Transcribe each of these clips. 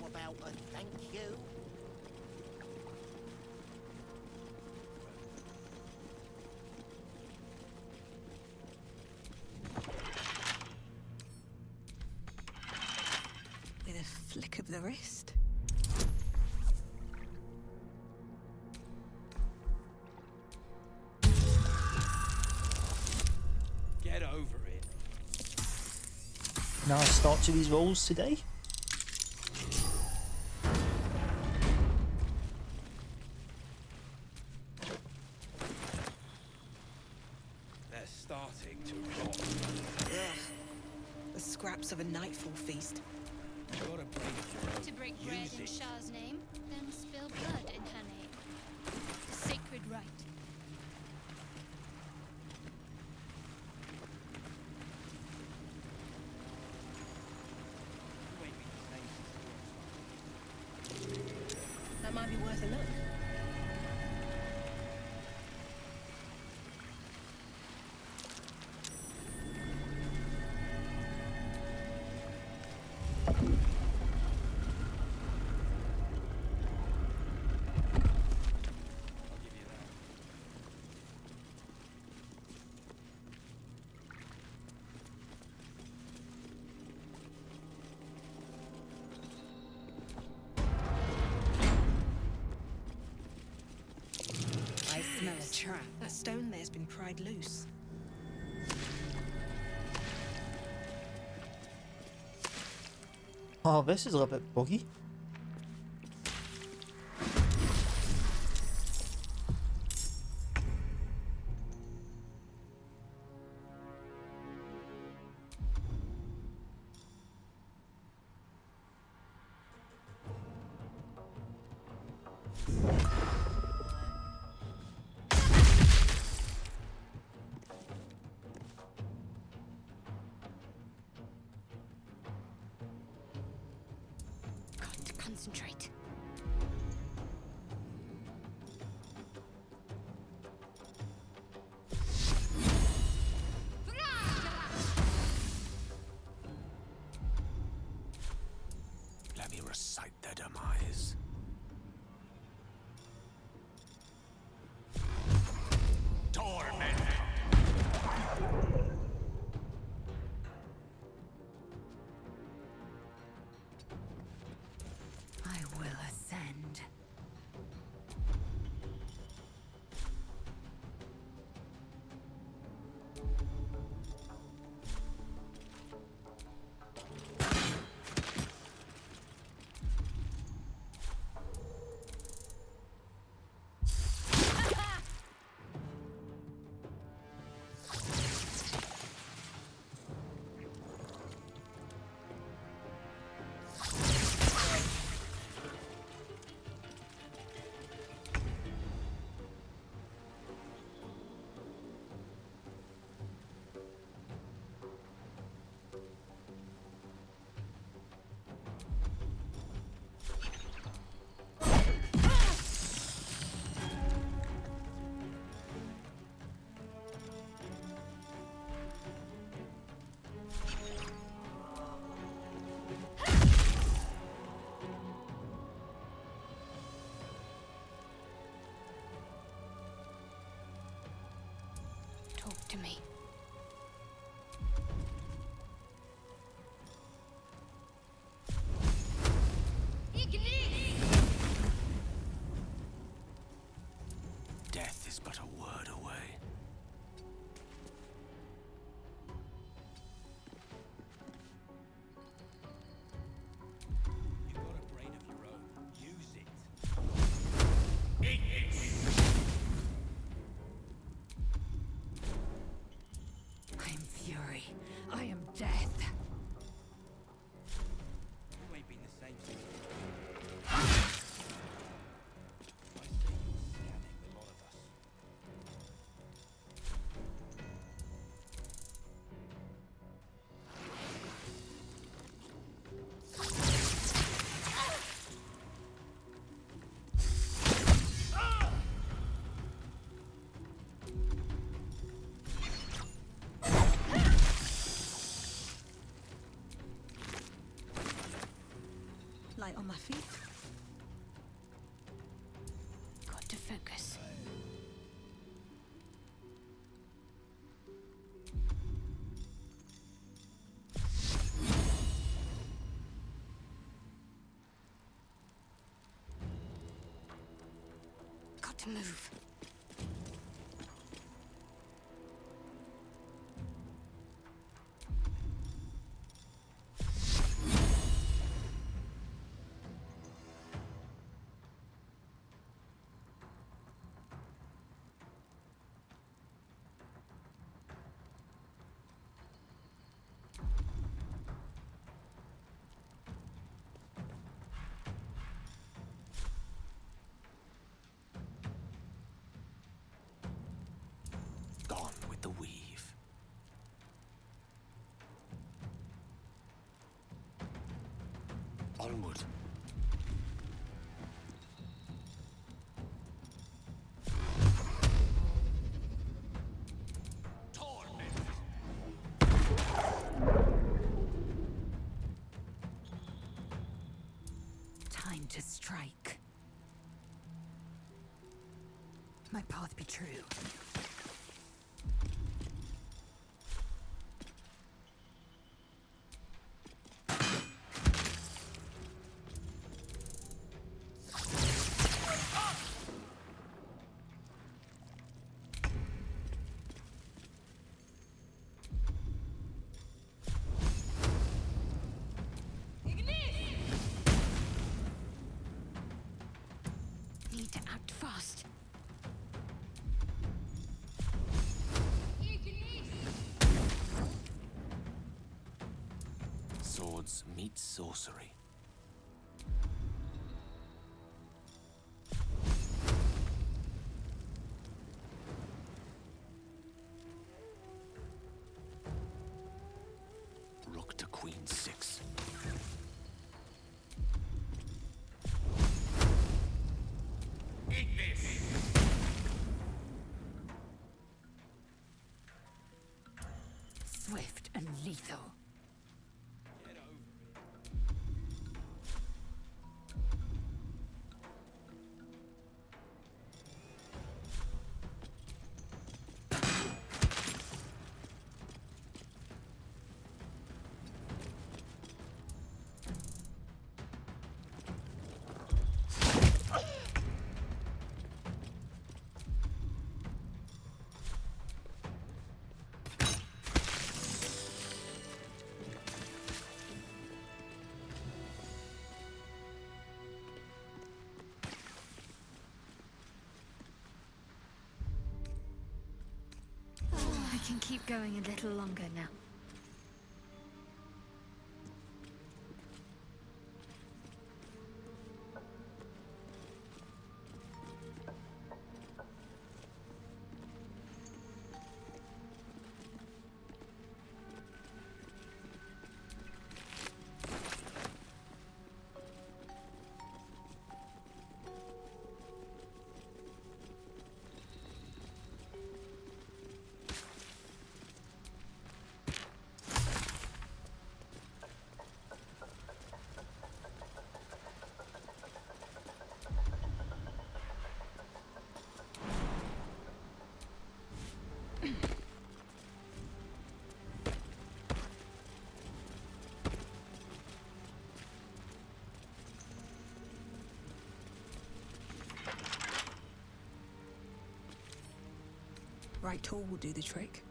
about a thank you? With a flick of the wrist. Get over it. Nice start to these rolls today. They're starting to rot. Ugh. The scraps of a nightfall feast. Gotta break your own. To break bread Use in it. Shah's name, then spill blood in her name. A sacred rite. That might be worth a look. I'll give you that. I smell a trap. That stone there's been pried loose. Oh, this is a little bit buggy. Got to concentrate. Let me recite their demise. Torment. I will on my feet. Got to focus. Got to move. Gone with the weave. Onward. Time to strike. My path be true. Need to act fast. Swords meet sorcery. Rook to queen 6. Eat this! Swift and lethal. I can keep going a little longer now. Right tool will do the trick.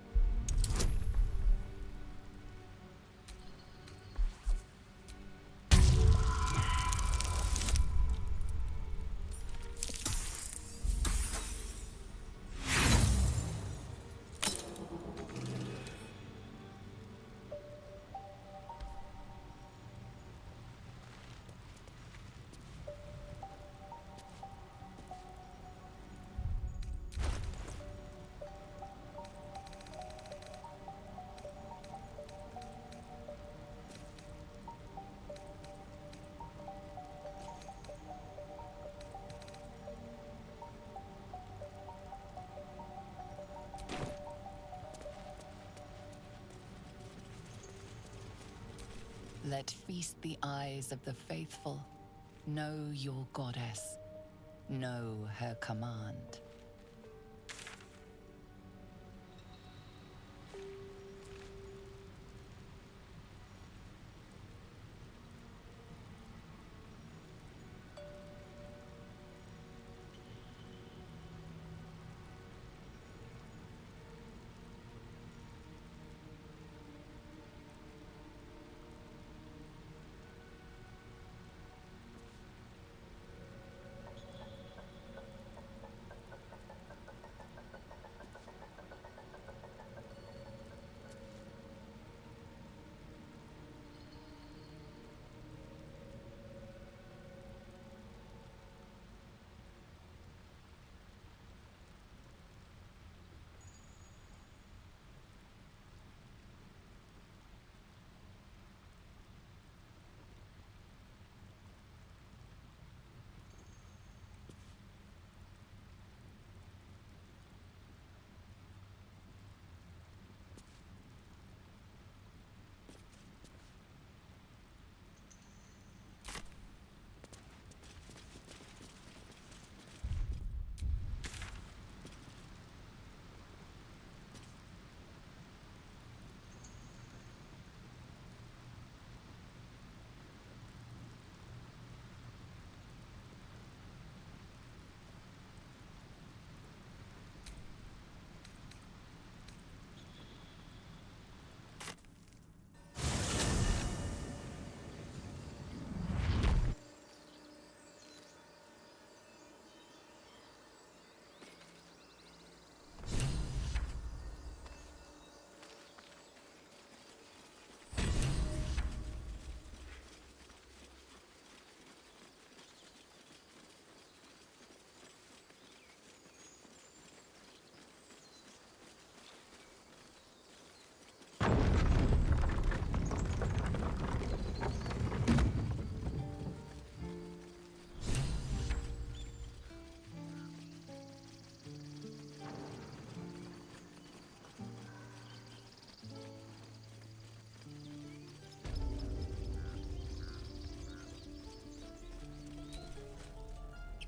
Let feast the eyes of the faithful Know your goddess. Know her command.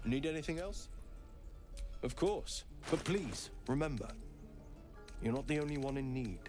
Need anything else? Of course. But please, remember, you're not the only one in need.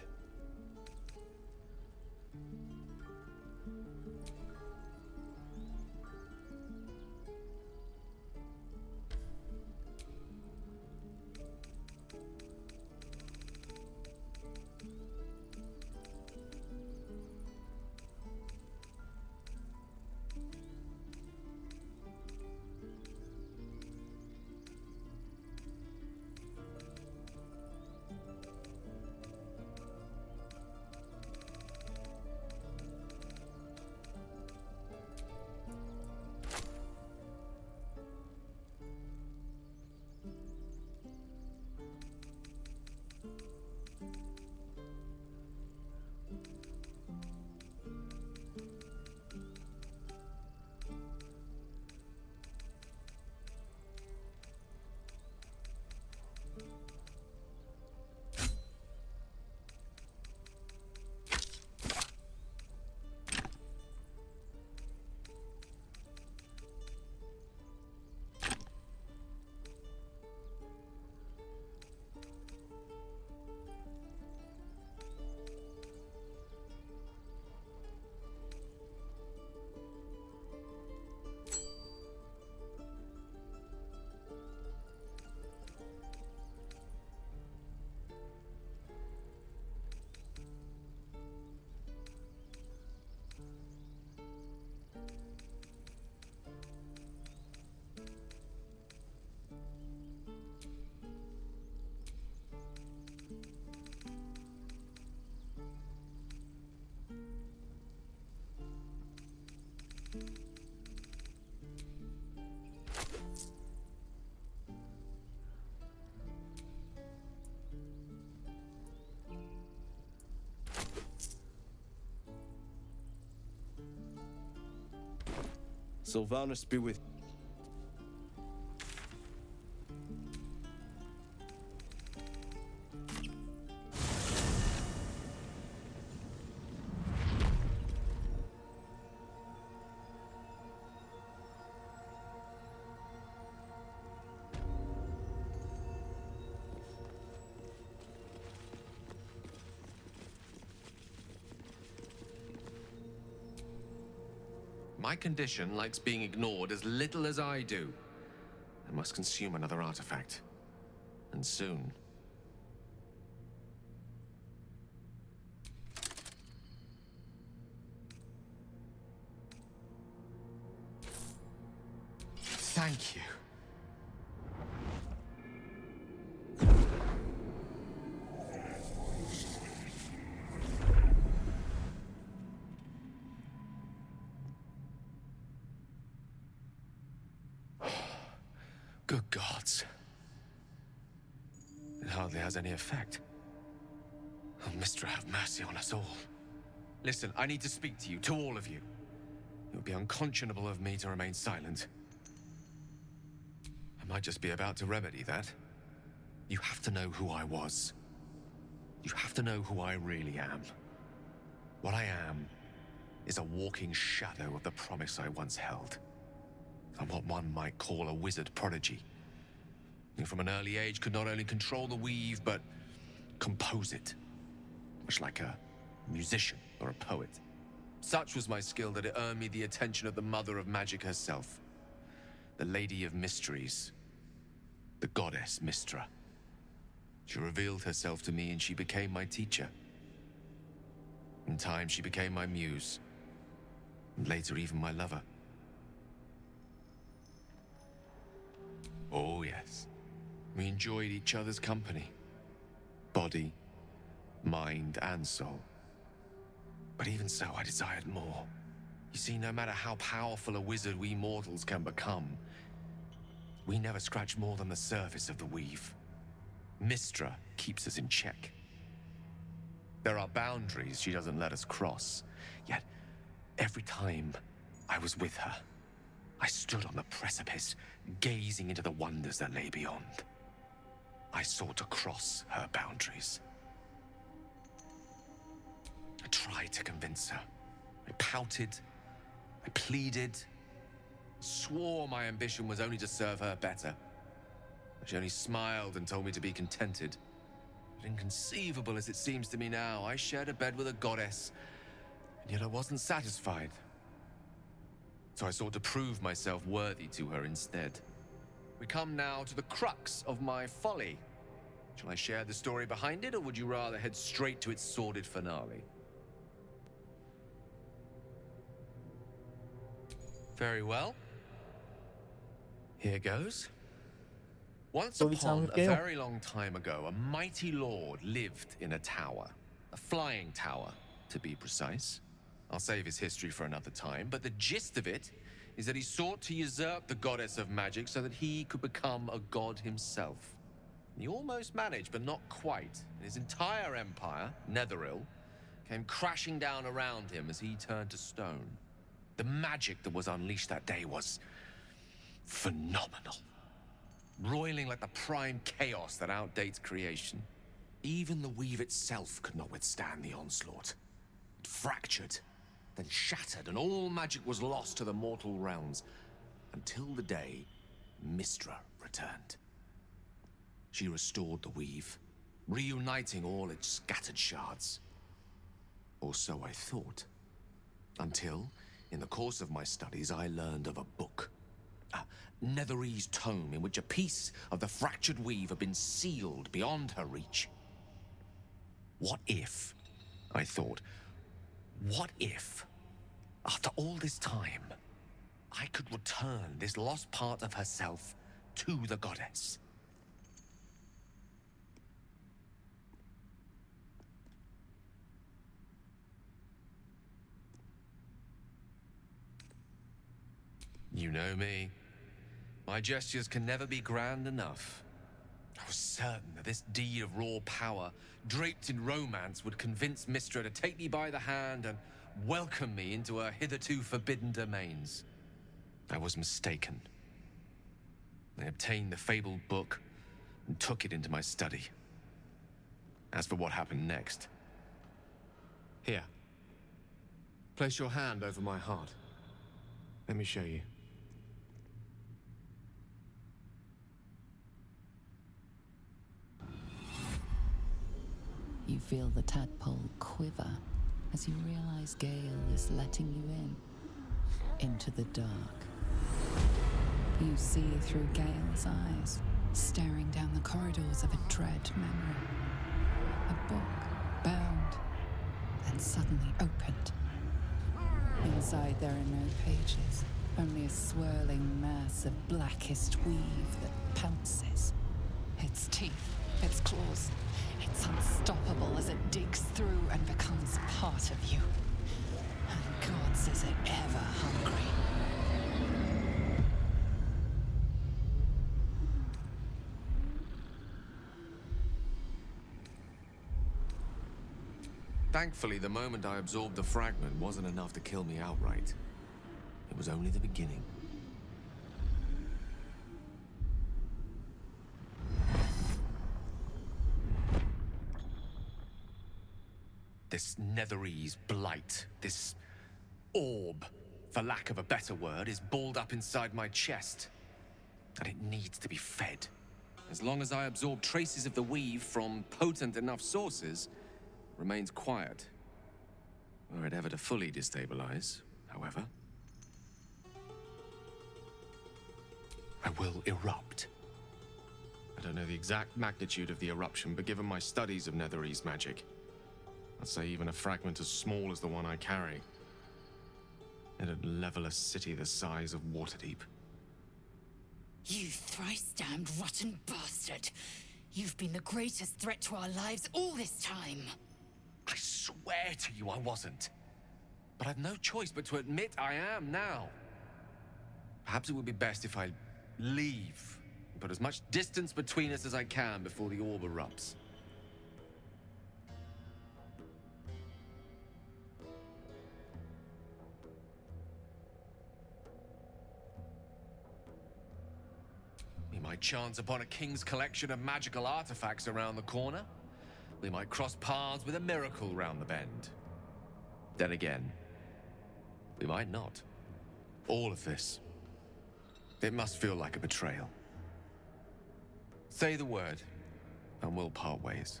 Sylvanus be with you. My condition likes being ignored as little as I do. I must consume another artifact. And soon. Thank you. Good gods. It hardly has any effect. Oh, Mistra, have mercy on us all. Listen, I need to speak to you, to all of you. It would be unconscionable of me to remain silent. I might just be about to remedy that. You have to know who I was. You have to know who I really am. What I am is a walking shadow of the promise I once held. I'm what one might call a wizard prodigy, who from an early age could not only control the weave, but compose it, much like a musician or a poet. Such was my skill that it earned me the attention of the mother of magic herself, the Lady of Mysteries, the goddess Mistra. She revealed herself to me and she became my teacher. In time, she became my muse, and later even my lover. Oh, yes. We enjoyed each other's company. Body, mind, and soul. But even so, I desired more. You see, no matter how powerful a wizard we mortals can become, we never scratch more than the surface of the weave. Mistra keeps us in check. There are boundaries she doesn't let us cross. Yet, every time I was with her, I stood on the precipice, gazing into the wonders that lay beyond. I sought to cross her boundaries. I tried to convince her. I pouted. I pleaded. Swore my ambition was only to serve her better. She only smiled and told me to be contented. But inconceivable as it seems to me now, I shared a bed with a goddess, and yet I wasn't satisfied. So I sought to prove myself worthy to her instead. We come now to the crux of my folly. Shall I share the story behind it, or would you rather head straight to its sordid finale? Very well. Here goes. Once upon a very long time ago, a mighty lord lived in a tower. A flying tower, to be precise. I'll save his history for another time, but the gist of it is that he sought to usurp the goddess of magic so that he could become a god himself. He almost managed, but not quite. And his entire empire, Netheril, came crashing down around him as he turned to stone. The magic that was unleashed that day was phenomenal. Roiling like the prime chaos that outdates creation. Even the weave itself could not withstand the onslaught. It fractured, then shattered, and all magic was lost to the mortal realms, until the day Mistra returned. She restored the weave, reuniting all its scattered shards. Or so I thought. Until, in the course of my studies, I learned of a book. A Netherese tome in which a piece of the fractured weave had been sealed beyond her reach. What if, I thought, what if, after all this time, I could return this lost part of herself to the goddess? You know me. My gestures can never be grand enough. I was certain that this deed of raw power, draped in romance, would convince Mistra to take me by the hand and welcome me into her hitherto forbidden domains. I was mistaken. I obtained the fabled book and took it into my study. As for what happened next... Here. Place your hand over my heart. Let me show you. You feel the tadpole quiver as you realize Gale is letting you in. into the dark. You see through Gale's eyes, staring down the corridors of a dread memory. A book, bound, and suddenly opened. Inside there are no pages, only a swirling mass of blackest weave that pounces. Its teeth, its claws, it's unstoppable as it digs through and becomes part of you. And gods, is it ever hungry. Thankfully, the moment I absorbed the fragment wasn't enough to kill me outright. It was only the beginning. This Netherese blight, this orb, for lack of a better word, is balled up inside my chest. And it needs to be fed. As long as I absorb traces of the weave from potent enough sources, it remains quiet. Were it ever to fully destabilize, however, I will erupt. I don't know the exact magnitude of the eruption, but given my studies of Netherese magic, I'd say even a fragment as small as the one I carry, it'd level a city the size of Waterdeep. You thrice-damned rotten bastard! You've been the greatest threat to our lives all this time! I swear to you I wasn't. But I've no choice but to admit I am now. Perhaps it would be best if I leave, and put as much distance between us as I can before the orb erupts. We might chance upon a king's collection of magical artifacts around the corner. We might cross paths with a miracle round the bend. Then again, we might not. All of this, it must feel like a betrayal. Say the word, and we'll part ways.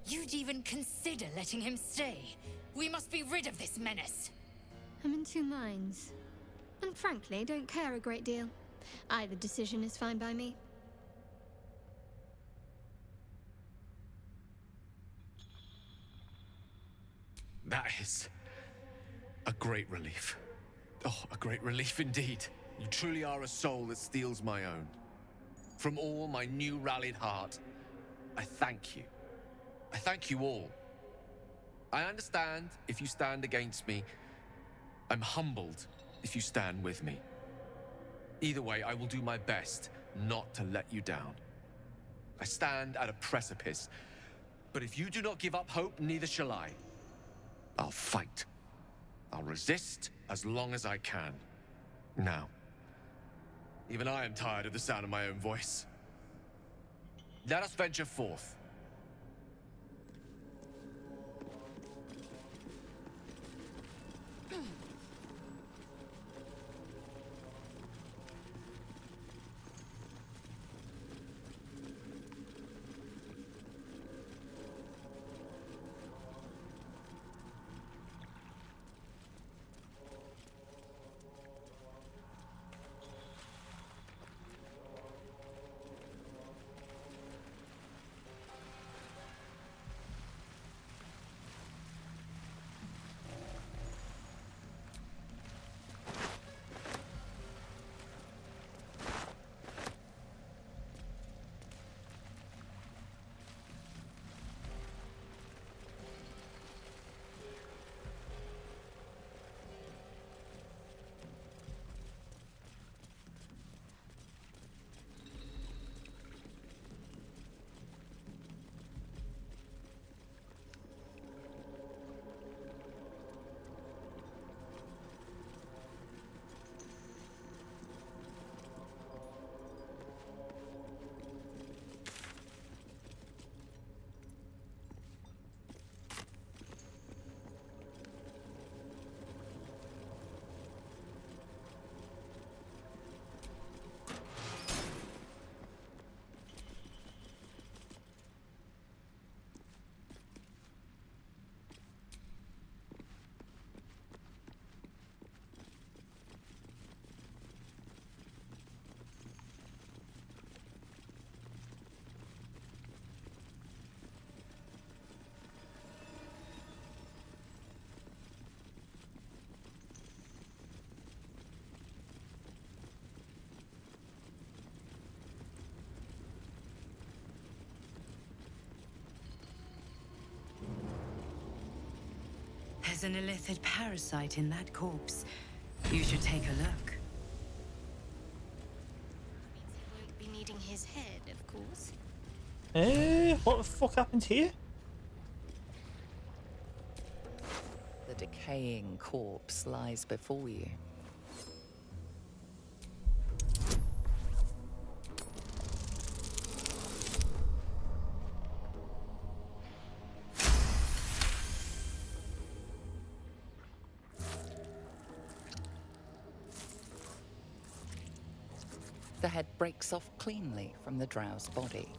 You'd even consider letting him stay. We must be rid of this menace. I'm in two minds. And frankly, don't care a great deal. Either decision is fine by me. That is a great relief. Oh, a great relief indeed. You truly are a soul that steals my own. From all my new rallied heart, I thank you. I thank you all. I understand if you stand against me. I'm humbled if you stand with me. Either way, I will do my best not to let you down. I stand at a precipice, but if you do not give up hope, neither shall I. I'll fight. I'll resist as long as I can. Now, even I am tired of the sound of my own voice. Let us venture forth. There's an illithid parasite in that corpse. You should take a look. Means he won't be needing his head, of course. What the fuck happened here? The decaying corpse lies before you. The head breaks off cleanly from the drow's body.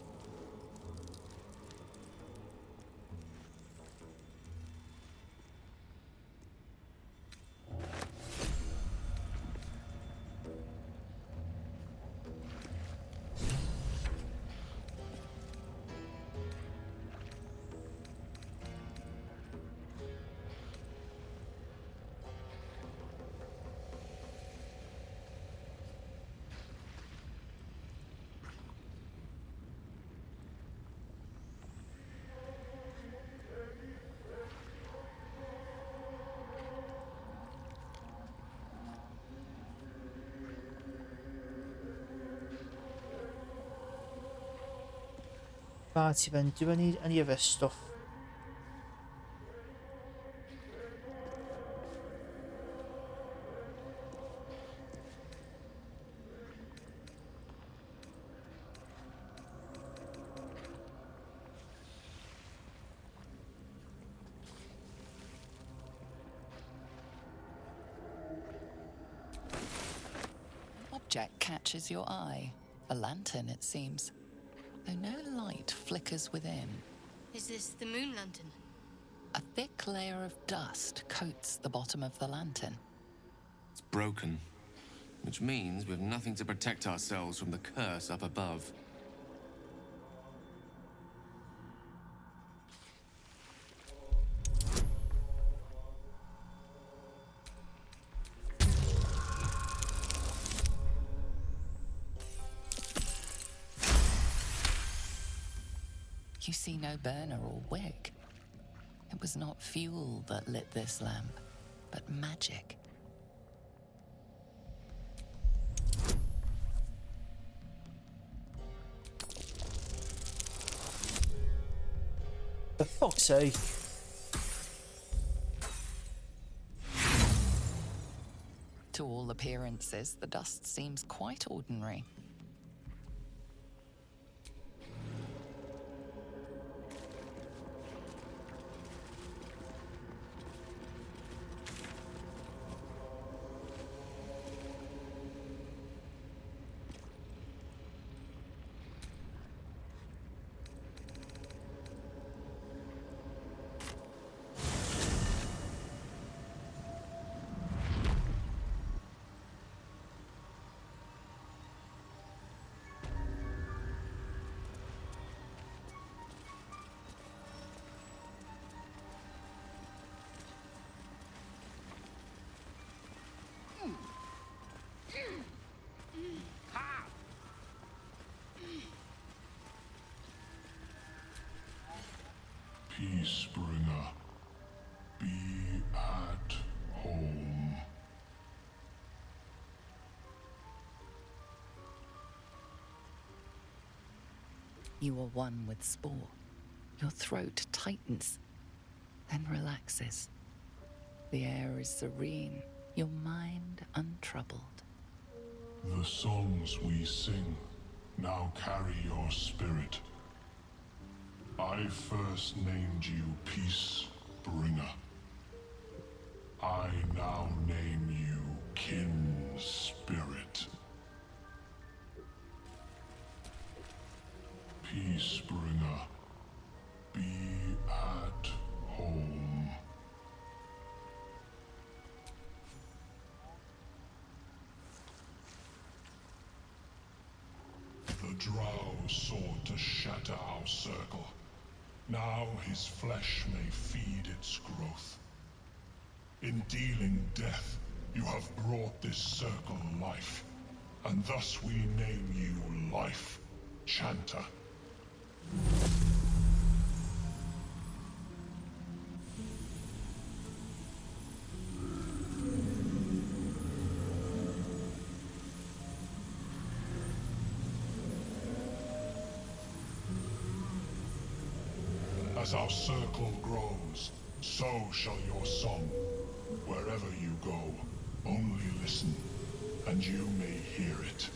Righty then, do I need any of this stuff? Object catches your eye. A lantern, it seems, though no light flickers within. Is this the moon lantern? A thick layer of dust coats the bottom of the lantern. It's broken, which means we've nothing to protect ourselves from the curse up above. You see no burner or wick. It was not fuel that lit this lamp, but magic. For fuck's sake. To all appearances, the dust seems quite ordinary. Peacebringer, be at home. You are one with spore. Your throat tightens, then relaxes. The air is serene, your mind untroubled. The songs we sing now carry your spirit. I first named you Peacebringer. I now name you Kin Spirit. Peacebringer, be at home. The Drow sought to shatter our circle. Now his flesh may feed its growth. In dealing death, you have brought this circle life, and thus we name you Life Chanter. As our circle grows, so shall your song. Wherever you go, only listen, and you may hear it.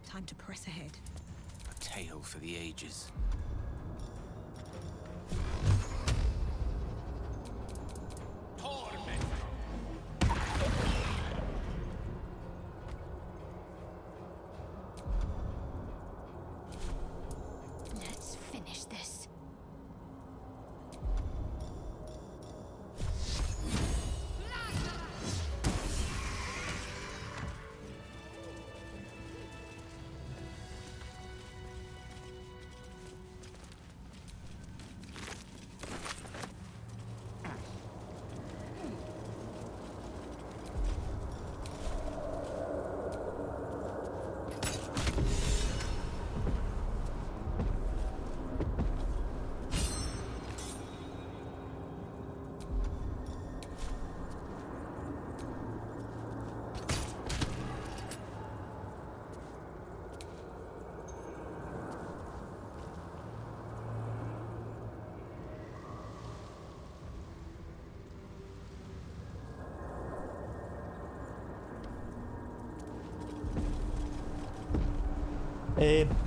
Time to press ahead. A tale for the ages. Let's finish this.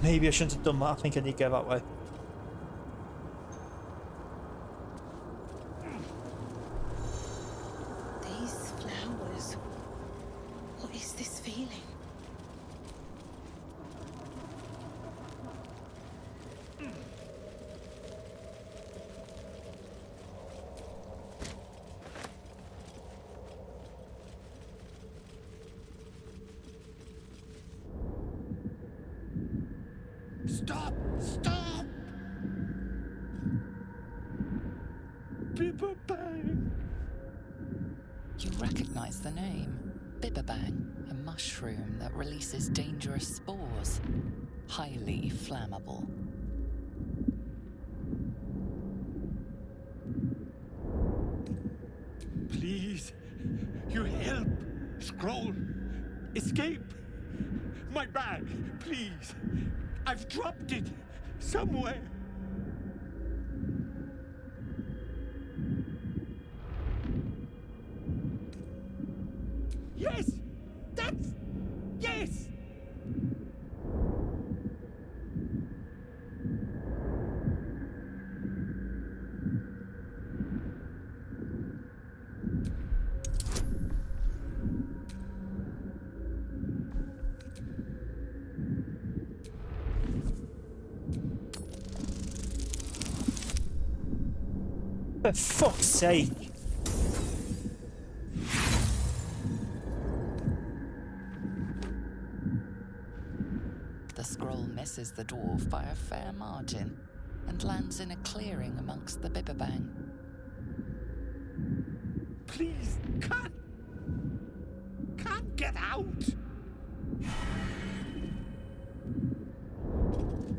Maybe I shouldn't have done that. I think I need to go that way. These flowers. What is this feeling? Stop! Stop! Bibberbang! You recognize the name. Bibberbang, a mushroom that releases dangerous spores. Highly flammable. Please, you help! Scroll! Escape! My bag, please! I've dropped it somewhere! Yes! That's... yes! For fuck's sake. The scroll misses the dwarf by a fair margin and lands in a clearing amongst the Bibberbang. Please, can't get out.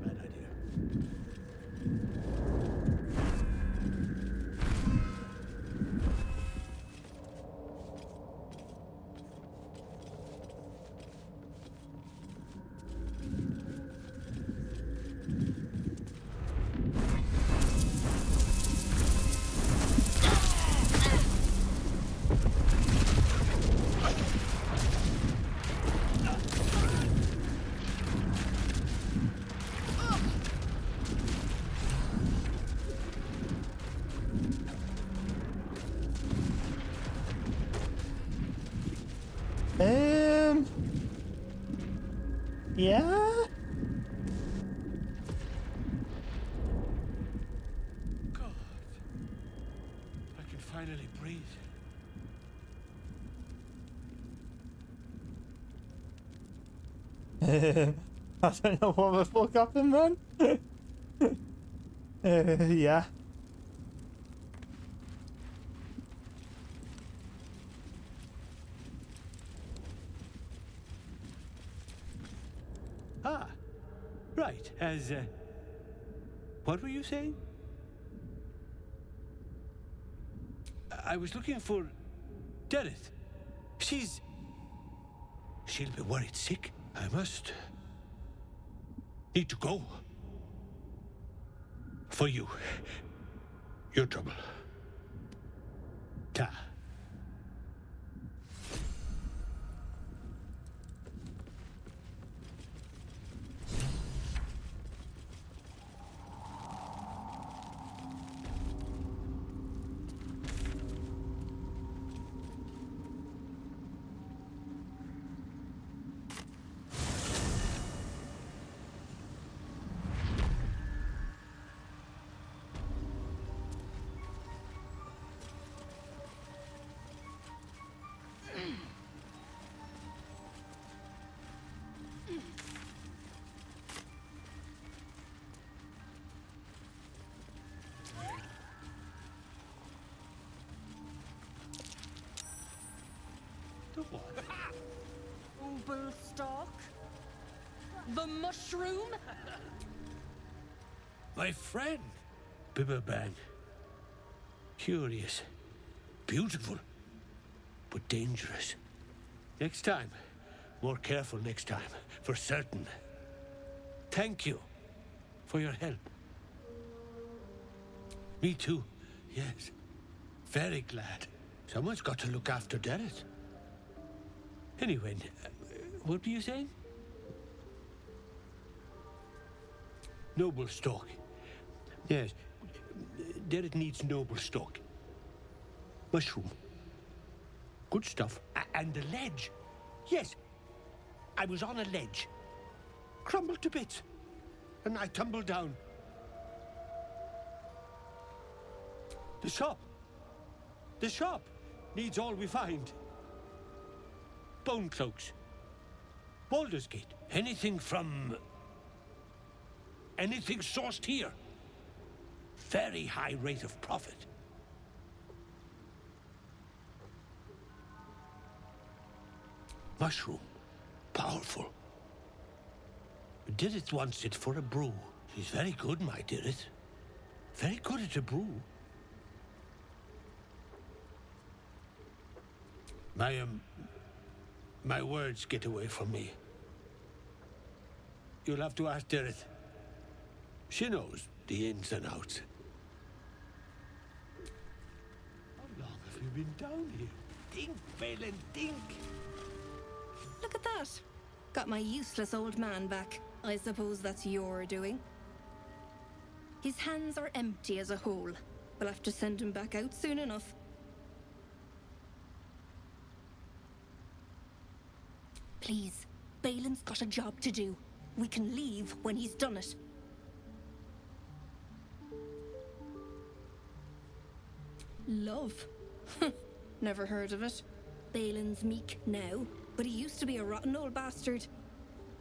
Bad idea. Yeah? God, I can finally breathe. I don't know what the fuck happened then. Yeah. Ah, right. What were you saying? I was looking for Dereth. She'll be worried sick. I need to go. For you. Your trouble. Ta. Oblestalk? The mushroom? My friend, Bibberbang. Curious, beautiful, but dangerous. Next time, more careful next time, for certain. Thank you for your help. Me too, yes. Very glad. Someone's got to look after Dereth. Anyway, what were you saying? Noble stock. Yes, Dereth needs noble stock. Mushroom. Good stuff. And the ledge. Yes, I was on a ledge. Crumbled to bits. And I tumbled down. The shop. The shop needs all we find. Bone cloaks. Baldur's Gate. Anything sourced here. Very high rate of profit. Mushroom. Powerful. Dirith wants it for a brew. She's very good, my Dirith. Very good at a brew. My words get away from me. You'll have to ask Dirith. She knows the ins and outs. How long have we been down here? Think, Balin, think! Look at that. Got my useless old man back. I suppose that's your doing. His hands are empty as a whole. We'll have to send him back out soon enough. Please, Balin's got a job to do. We can leave when he's done it. Love? Never heard of it. Balin's meek now, but he used to be a rotten old bastard.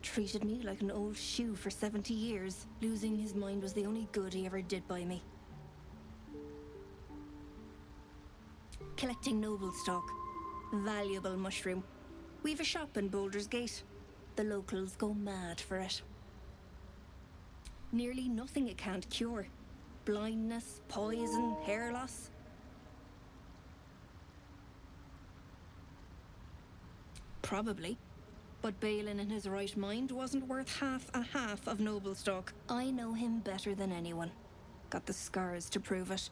Treated me like an old shoe for 70 years. Losing his mind was the only good he ever did by me. Collecting noble stock. Valuable mushroom. We've a shop in Baldur's Gate. The locals go mad for it. Nearly nothing it can't cure. Blindness, poison, hair loss. Probably. But Balin in his right mind wasn't worth half of noble stock. I know him better than anyone. Got the scars to prove it.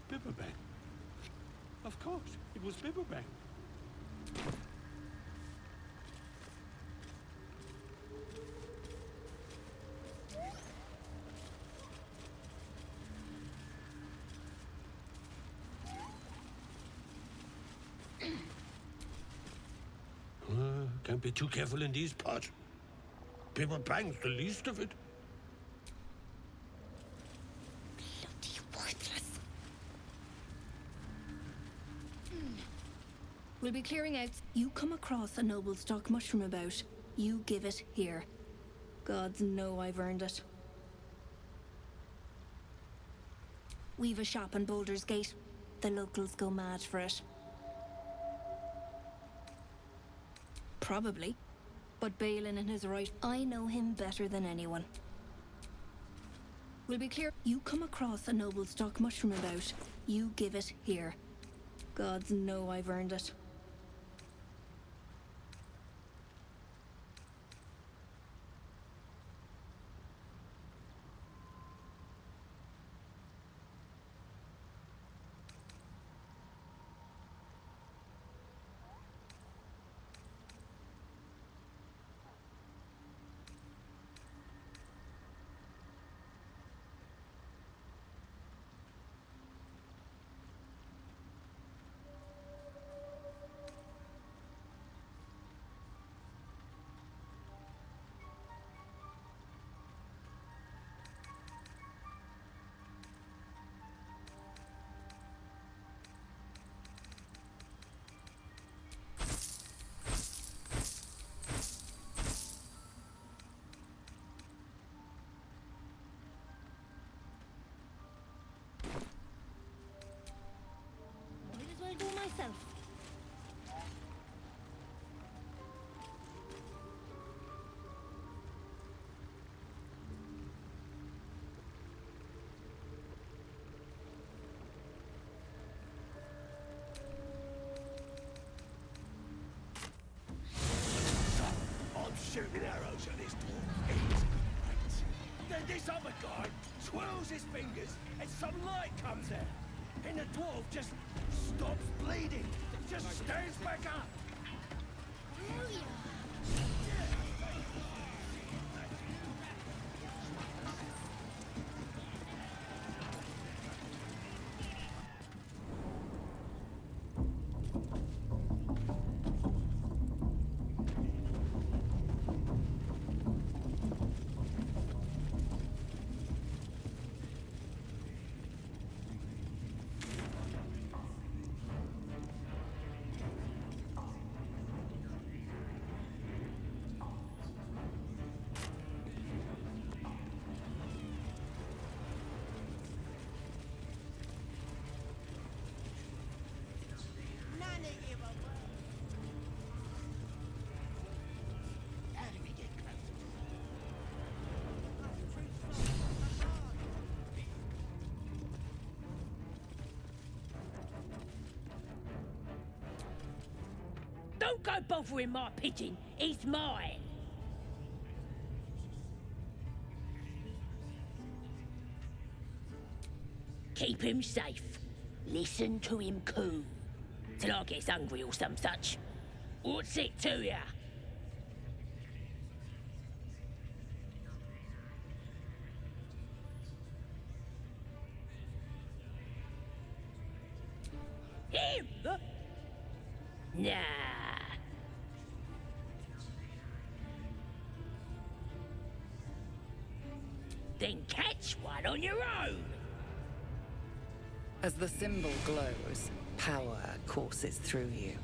Bibberbang. Of course, it was Bibberbang. Can't be too careful in these parts. Bibberbang's the least of it. Bloody worthless. We'll be clearing out. You come across a noble stock mushroom about. You give it here. Gods know I've earned it. We've a shop in Baldur's Gate. The locals go mad for it. Probably. But Balin in his right. I know him better than anyone. We'll be clear. You come across a noble stock mushroom about. You give it here. Gods know I've earned it. Might as well do myself. I'm shooting arrows at this dwarf. It's great. Then this other guy twirls his fingers and some light comes out. And the dwarf just stops bleeding. Just stands back up. Don't go bothering my pigeon. It's mine. Keep him safe. Listen to him coo. Till I gets hungry or some such. What's it to ya? Him? Nah. Then catch one on your own. As the symbol glows, power courses through you.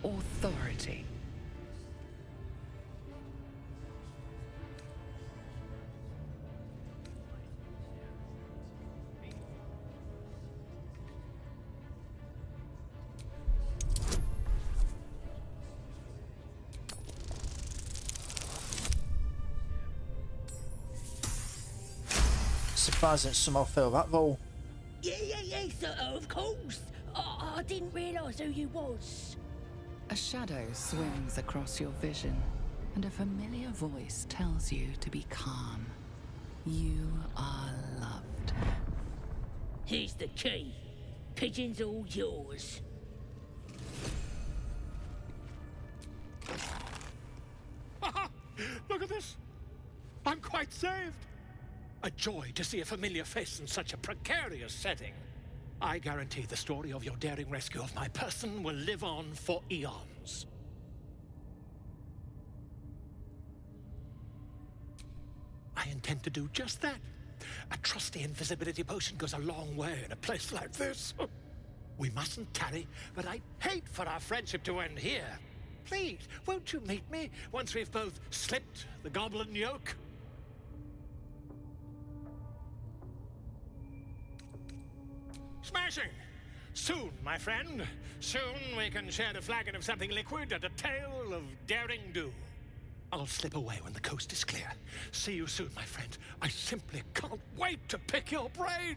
Authority. Surprised that somehow failed that roll. Yeah, of course. I didn't realise who you was. A shadow swims across your vision, and a familiar voice tells you to be calm. You are loved. Here's the key. Pigeon's all yours. Look at this. I'm quite saved. A joy to see a familiar face in such a precarious setting. I guarantee the story of your daring rescue of my person will live on for eons. I intend to do just that. A trusty invisibility potion goes a long way in a place like this. We mustn't tarry, but I'd hate for our friendship to end here. Please, won't you meet me once we've both slipped the goblin yoke? Smashing! Soon, my friend. Soon we can share a flagon of something liquid and a tale of daring do. I'll slip away when the coast is clear. See you soon, my friend. I simply can't wait to pick your brain!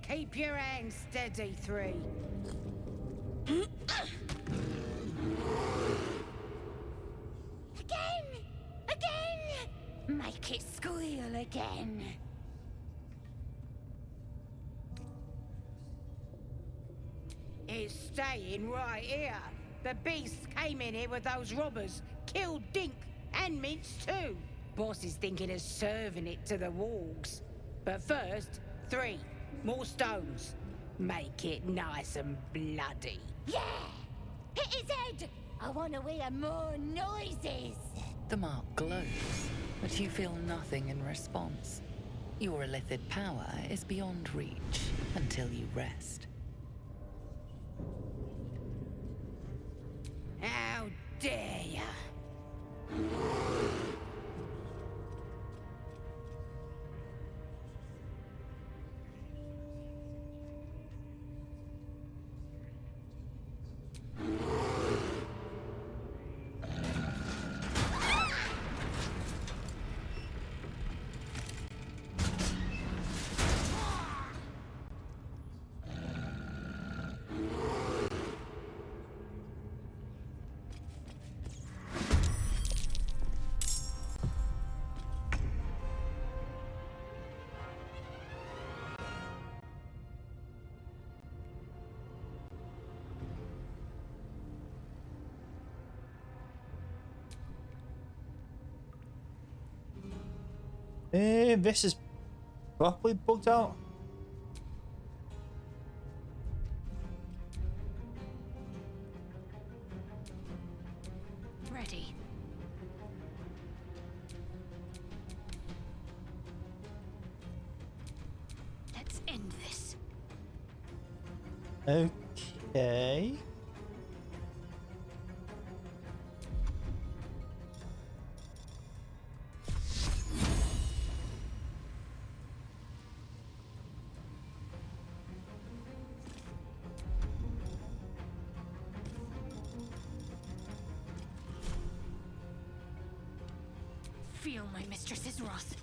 Keep your hands steady, Three. Again! Make it squeal again. It's staying right here. The beast came in here with those robbers, killed Dink and Mince too. Boss is thinking of serving it to the wargs. But first, Three, more stones. Make it nice and bloody. Yeah! Hit his head! I want to hear more noises! The mark glows, but you feel nothing in response. Your illithid power is beyond reach until you rest. How dare ya! This is properly bugged out. Ready. Okay. Feel my mistress's wrath.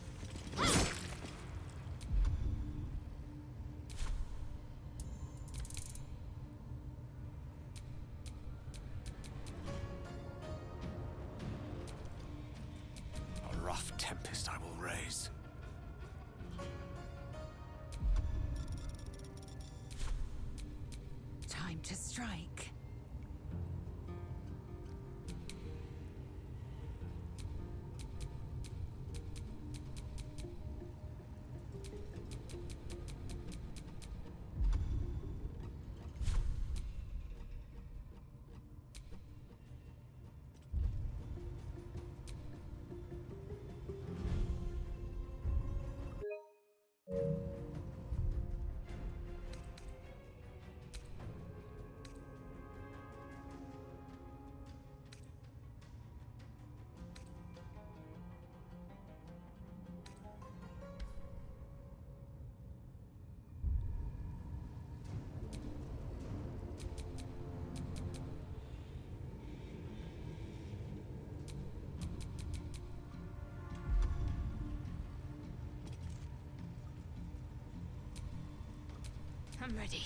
A rough tempest I will raise. Time to strike. I'm ready.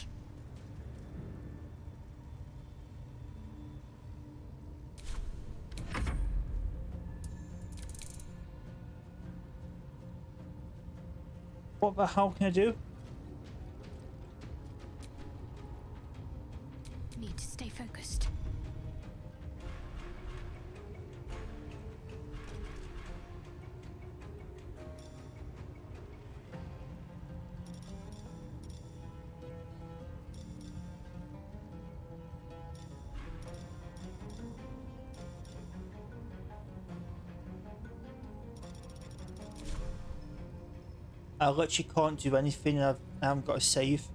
What the hell can I do? Need to stay focused. I literally can't do anything. I haven't got a save.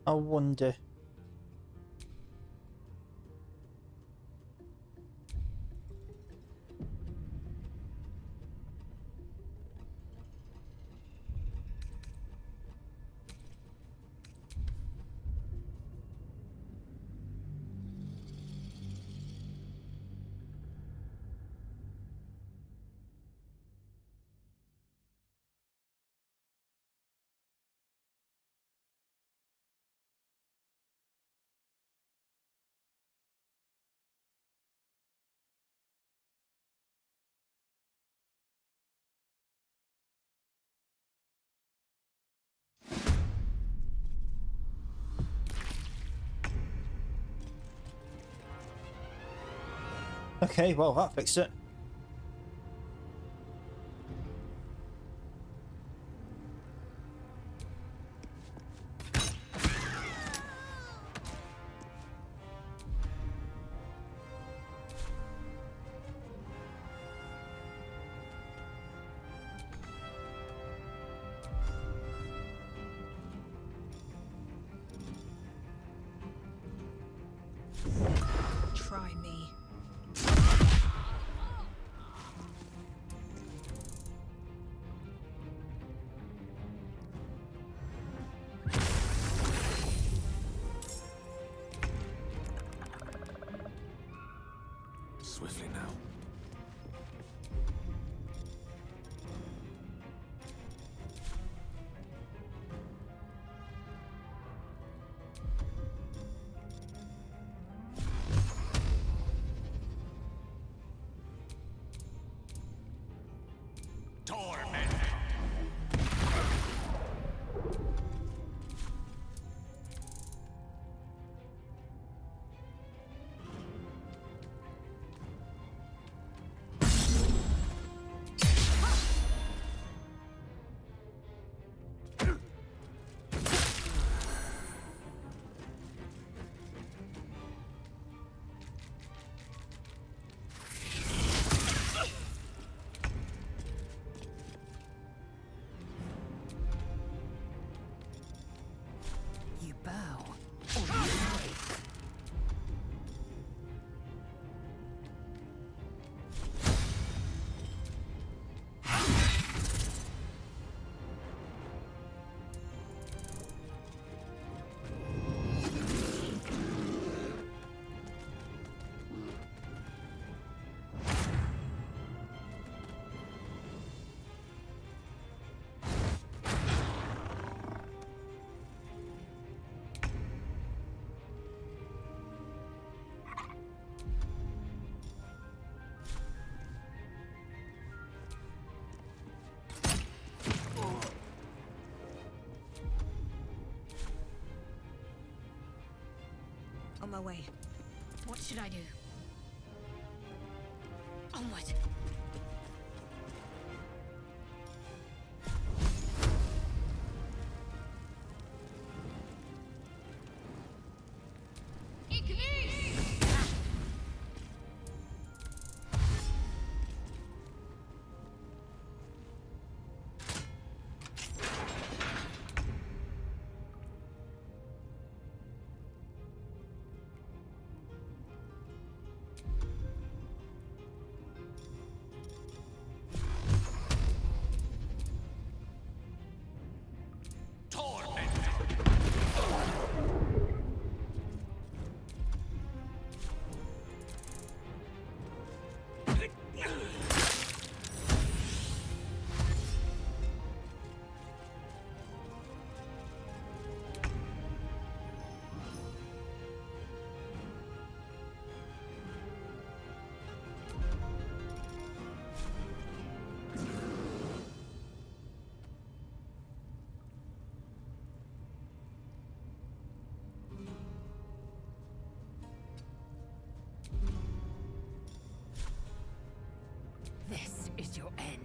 I wonder. Okay, well, that fixed it. try me. Swiftly now. You bow, or you break. On my way. What should I do? Onward. This is your end.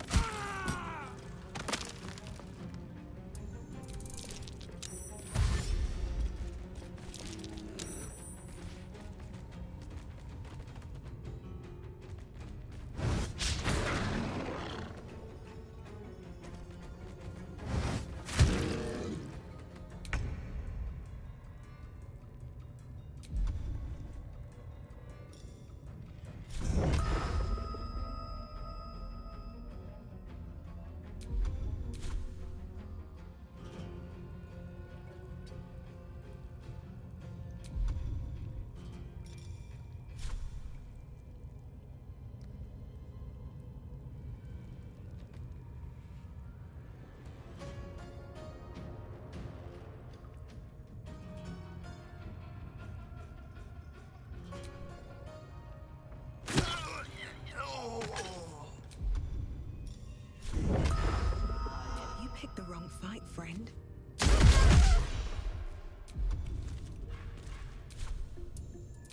You picked the wrong fight, friend.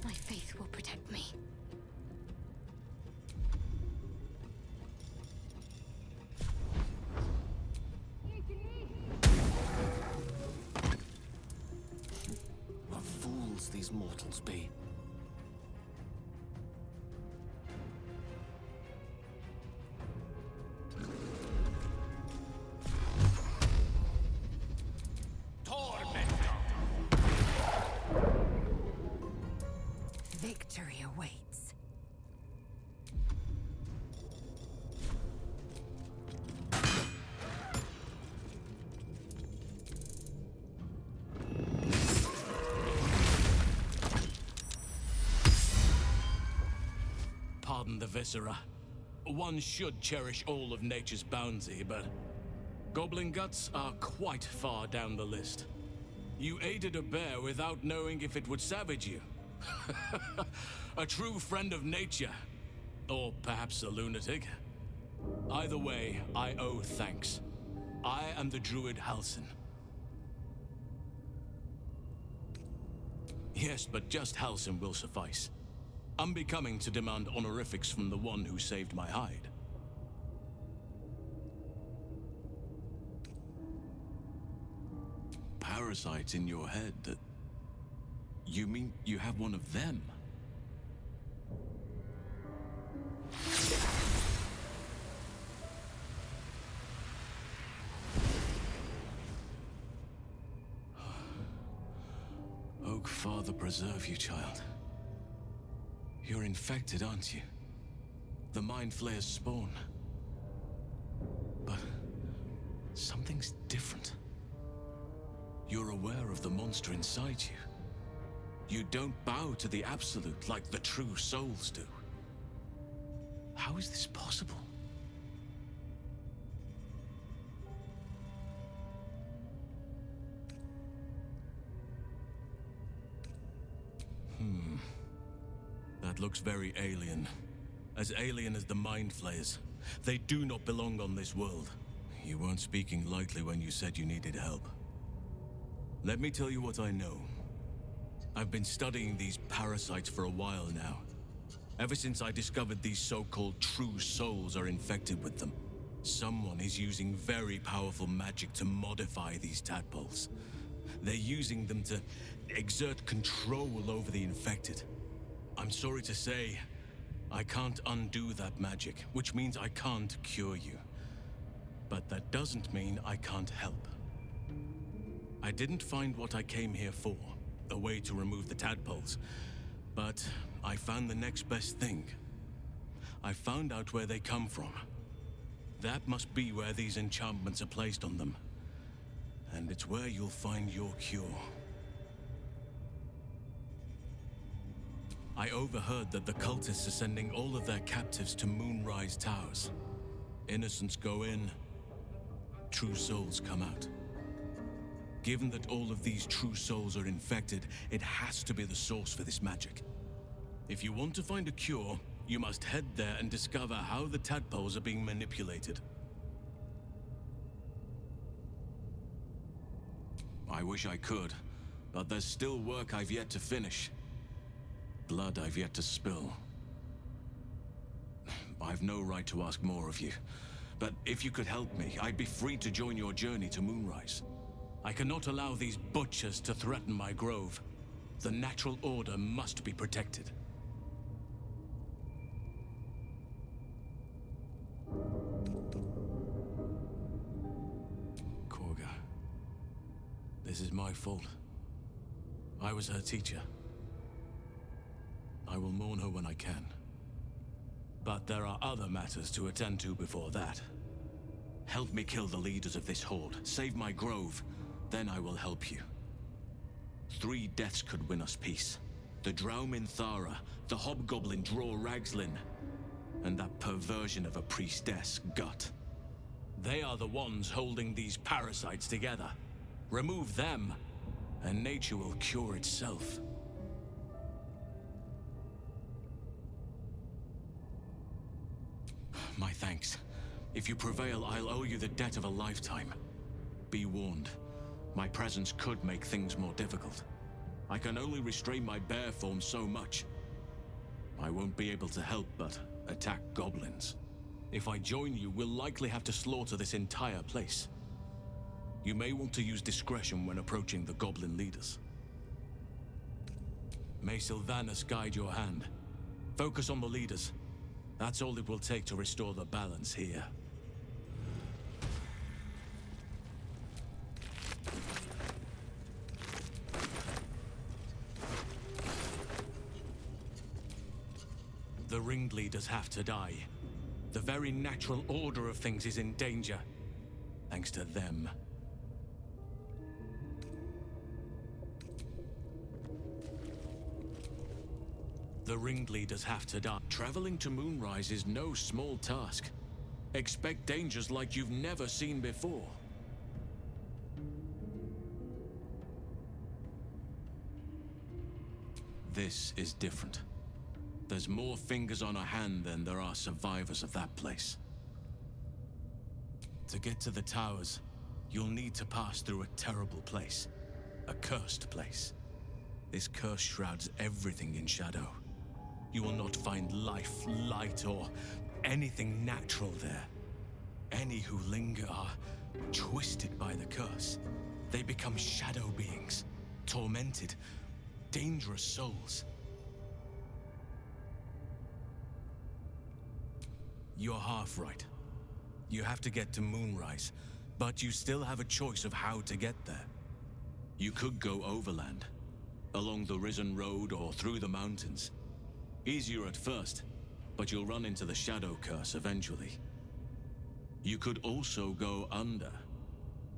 My faith will protect me. What fools these mortals be. Victory. Victory awaits. Pardon the viscera. One should cherish all of nature's bounty, but goblin guts are quite far down the list. You aided a bear without knowing if it would savage you. A true friend of nature. Or perhaps a lunatic. Either way, I owe thanks. I am the druid Halsin. Yes, but just Halsin will suffice. Unbecoming to demand honorifics from the one who saved my hide. Parasites in your head that... You mean you have one of them? Oak Father preserve you, child. You're infected, aren't you? The Mind Flayer's spawn. But something's different. You're aware of the monster inside you. You don't bow to the Absolute like the true souls do. How is this possible? That looks very alien. As alien as the Mind Flayers. They do not belong on this world. You weren't speaking lightly when you said you needed help. Let me tell you what I know. I've been studying these parasites for a while now. Ever since I discovered these so-called true souls are infected with them. Someone is using very powerful magic to modify these tadpoles. They're using them to exert control over the infected. I'm sorry to say, I can't undo that magic, which means I can't cure you. But that doesn't mean I can't help. I didn't find what I came here for, a way to remove the tadpoles, but I found the next best thing. I found out where they come from. That must be where these enchantments are placed on them. And it's where you'll find your cure. I overheard that the cultists are sending all of their captives to Moonrise Towers. Innocents go in, true souls come out. Given that all of these true souls are infected, it has to be the source for this magic. If you want to find a cure, you must head there and discover how the tadpoles are being manipulated. I wish I could, but there's still work I've yet to finish. Blood I've yet to spill. I've no right to ask more of you, but if you could help me, I'd be free to join your journey to Moonrise. I cannot allow these butchers to threaten my grove. The natural order must be protected. Korga. This is my fault. I was her teacher. I will mourn her when I can. But there are other matters to attend to before that. Help me kill the leaders of this horde, save my grove, then I will help you. 3 deaths could win us peace. The Drow Minthara, the Hobgoblin Draw Ragslin, and that perversion of a priestess, Gut. They are the ones holding these parasites together. Remove them, and nature will cure itself. My thanks. If you prevail, I'll owe you the debt of a lifetime. Be warned, my presence could make things more difficult. I can only restrain my bear form so much. I won't be able to help but attack goblins. If I join you, we'll likely have to slaughter this entire place. You may want to use discretion when approaching the goblin leaders. May Sylvanas guide your hand. Focus on the leaders. That's all it will take to restore the balance here. The ringleaders have to die. The very natural order of things is in danger, thanks to them. The ringleaders have to die. Traveling to Moonrise is no small task. Expect dangers like you've never seen before. This is different. There's more fingers on a hand than there are survivors of that place. To get to the towers, you'll need to pass through a terrible place. A cursed place. This curse shrouds everything in shadow. You will not find life, light, or anything natural there. Any who linger are twisted by the curse. They become shadow beings, tormented, dangerous souls. You're half right. You have to get to Moonrise, but you still have a choice of how to get there. You could go overland, along the Risen Road or through the mountains. Easier at first, but you'll run into the Shadow Curse eventually. You could also go under.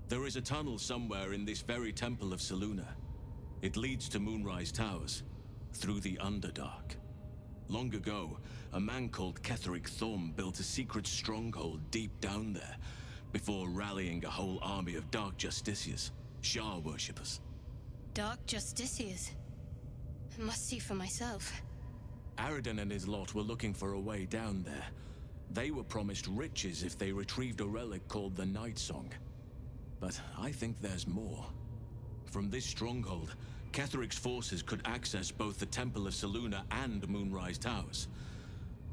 There is a tunnel somewhere in this very Temple of Selûne. It leads to Moonrise Towers, through the Underdark. Long ago, a man called Ketheric Thorm built a secret stronghold deep down there, before rallying a whole army of Dark Justiciars, Shah worshippers. Dark Justiciars? I must see for myself. Aradin and his lot were looking for a way down there. They were promised riches if they retrieved a relic called the Night Song. But I think there's more. From this stronghold, Ketheric's forces could access both the Temple of Selûne and Moonrise Towers.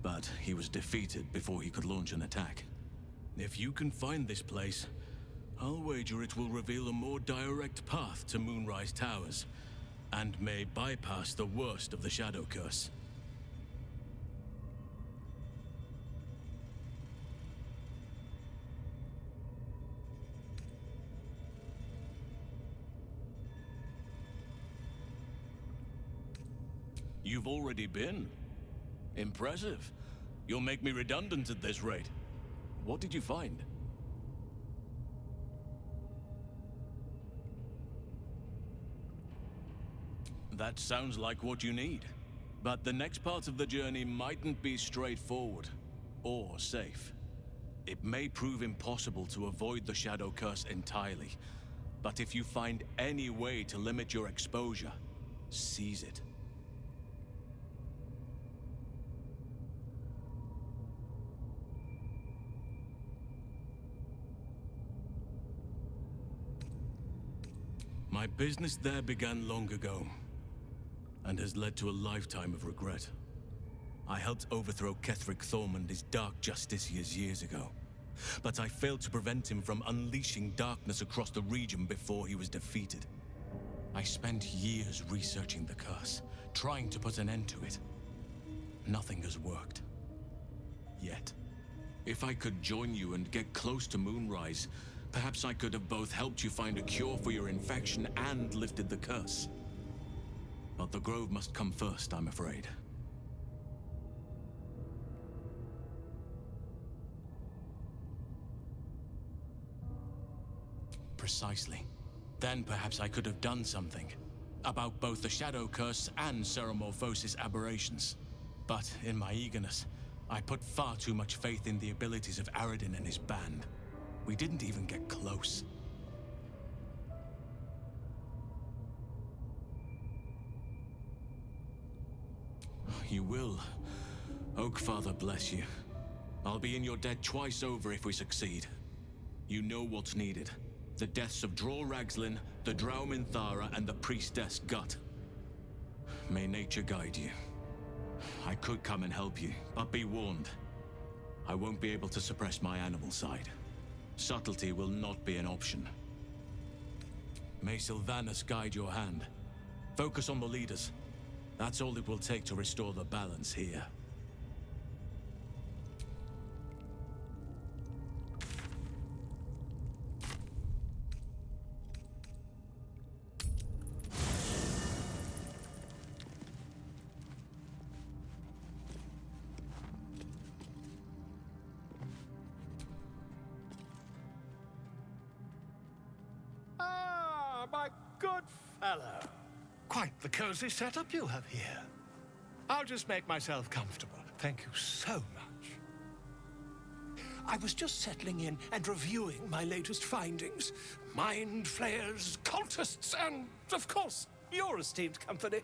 But he was defeated before he could launch an attack. If you can find this place, I'll wager it will reveal a more direct path to Moonrise Towers, and may bypass the worst of the Shadow Curse. You've already been. Impressive. You'll make me redundant at this rate. What did you find? That sounds like what you need. But the next part of the journey mightn't be straightforward or safe. It may prove impossible to avoid the Shadow Curse entirely. But if you find any way to limit your exposure, seize it. My business there began long ago, and has led to a lifetime of regret. I helped overthrow Ketheric Thorm and his Dark Justiciars years ago, but I failed to prevent him from unleashing darkness across the region before he was defeated. I spent years researching the curse, trying to put an end to it. Nothing has worked. Yet. If I could join you and get close to Moonrise, perhaps I could have both helped you find a cure for your infection and lifted the curse. But the Grove must come first, I'm afraid. Precisely. Then perhaps I could have done something about both the Shadow Curse and Ceremorphosis aberrations. But in my eagerness, I put far too much faith in the abilities of Aradin and his band. We didn't even get close. You will. Oakfather bless you. I'll be in your debt twice over if we succeed. You know what's needed. The deaths of Dror Ragzlin, the Drow Minthara, and the Priestess Gut. May nature guide you. I could come and help you, but be warned. I won't be able to suppress my animal side. Subtlety will not be an option. May Sylvanas guide your hand. Focus on the leaders. That's all it will take to restore the balance here. Hello. Quite the cozy setup you have here. I'll just make myself comfortable. Thank you so much. I was just settling in and reviewing my latest findings. Mind flayers, cultists, and, of course, your esteemed company.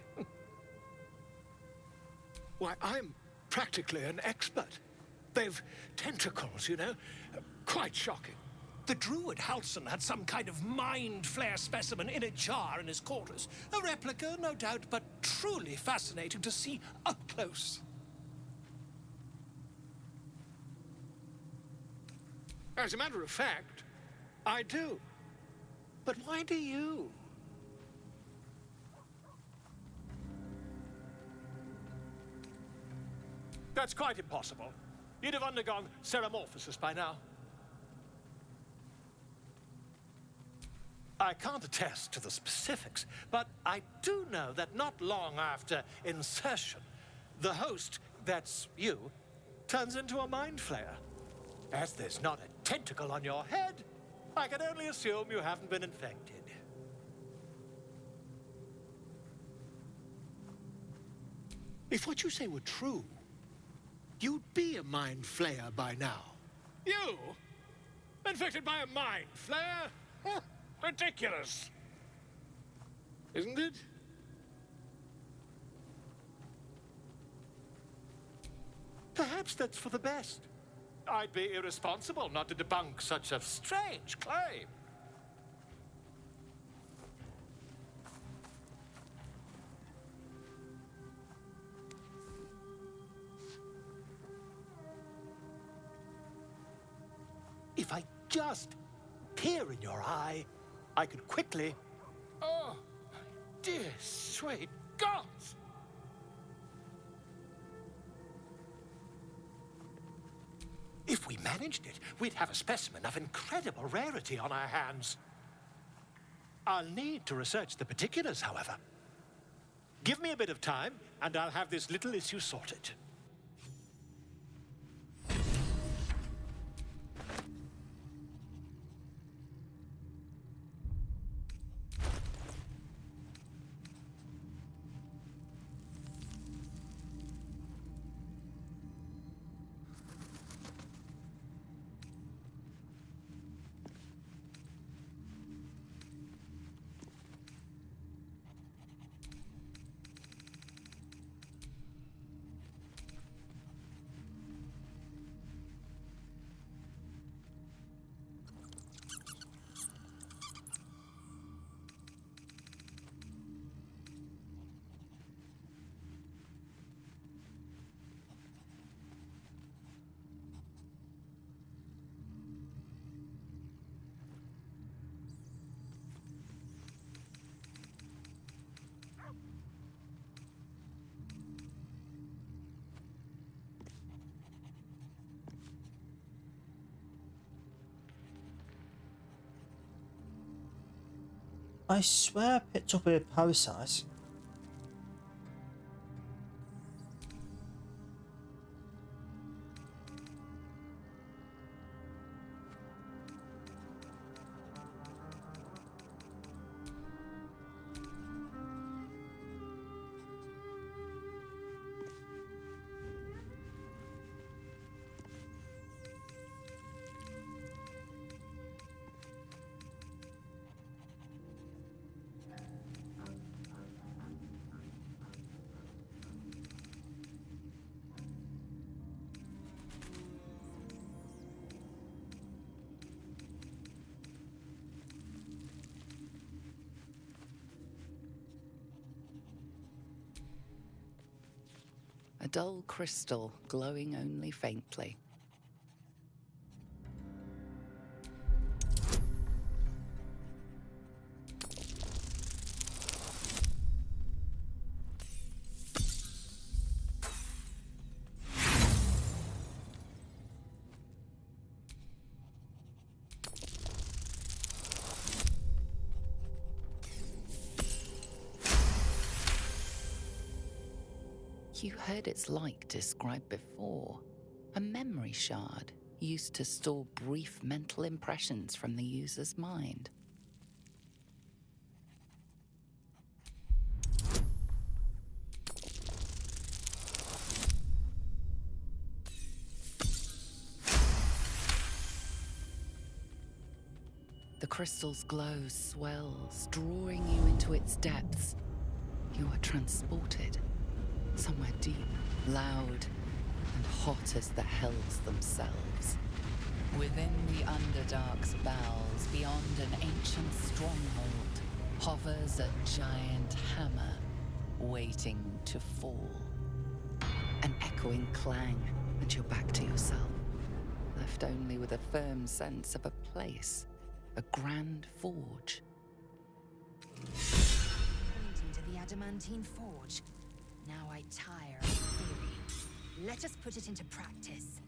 Why, I'm practically an expert. They've tentacles, you know? Quite shocking. The druid Halson had some kind of mind flare specimen in a jar in his quarters. A replica, no doubt, but truly fascinating to see up close. As a matter of fact, I do. But why do you? That's quite impossible. You'd have undergone ceramorphosis by now. I can't attest to the specifics, but I do know that not long after insertion, the host, that's you, turns into a mind flayer. As there's not a tentacle on your head, I can only assume you haven't been infected. If what you say were true, you'd be a mind flayer by now. You? Infected by a mind flayer? Huh, ridiculous. Isn't it? Perhaps that's for the best. I'd be irresponsible not to debunk such a strange claim. If I just peer in your eye, I could quickly... Oh, dear sweet gods! If we managed it, we'd have a specimen of incredible rarity on our hands. I'll need to research the particulars, however. Give me a bit of time, and I'll have this little issue sorted. I swear I picked up a parasite. A dull crystal glowing only faintly. You heard its like described before. A memory shard used to store brief mental impressions from the user's mind. The crystal's glow swells, drawing you into its depths. You are transported somewhere deep, loud, and hot as the hells themselves. Within the Underdark's bowels, beyond an ancient stronghold, hovers a giant hammer, waiting to fall. An echoing clang, and you're back to yourself, left only with a firm sense of a place, a grand forge. Pointing to the adamantine forge. Now I tire of theory. Let us put it into practice.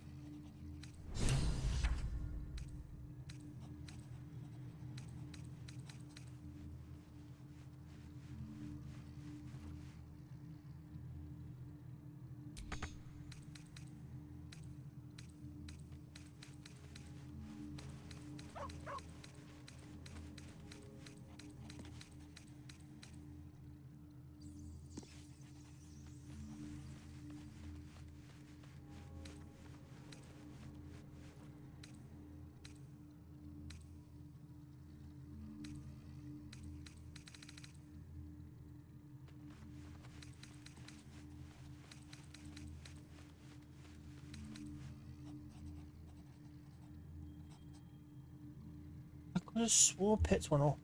I could have swore picked one up.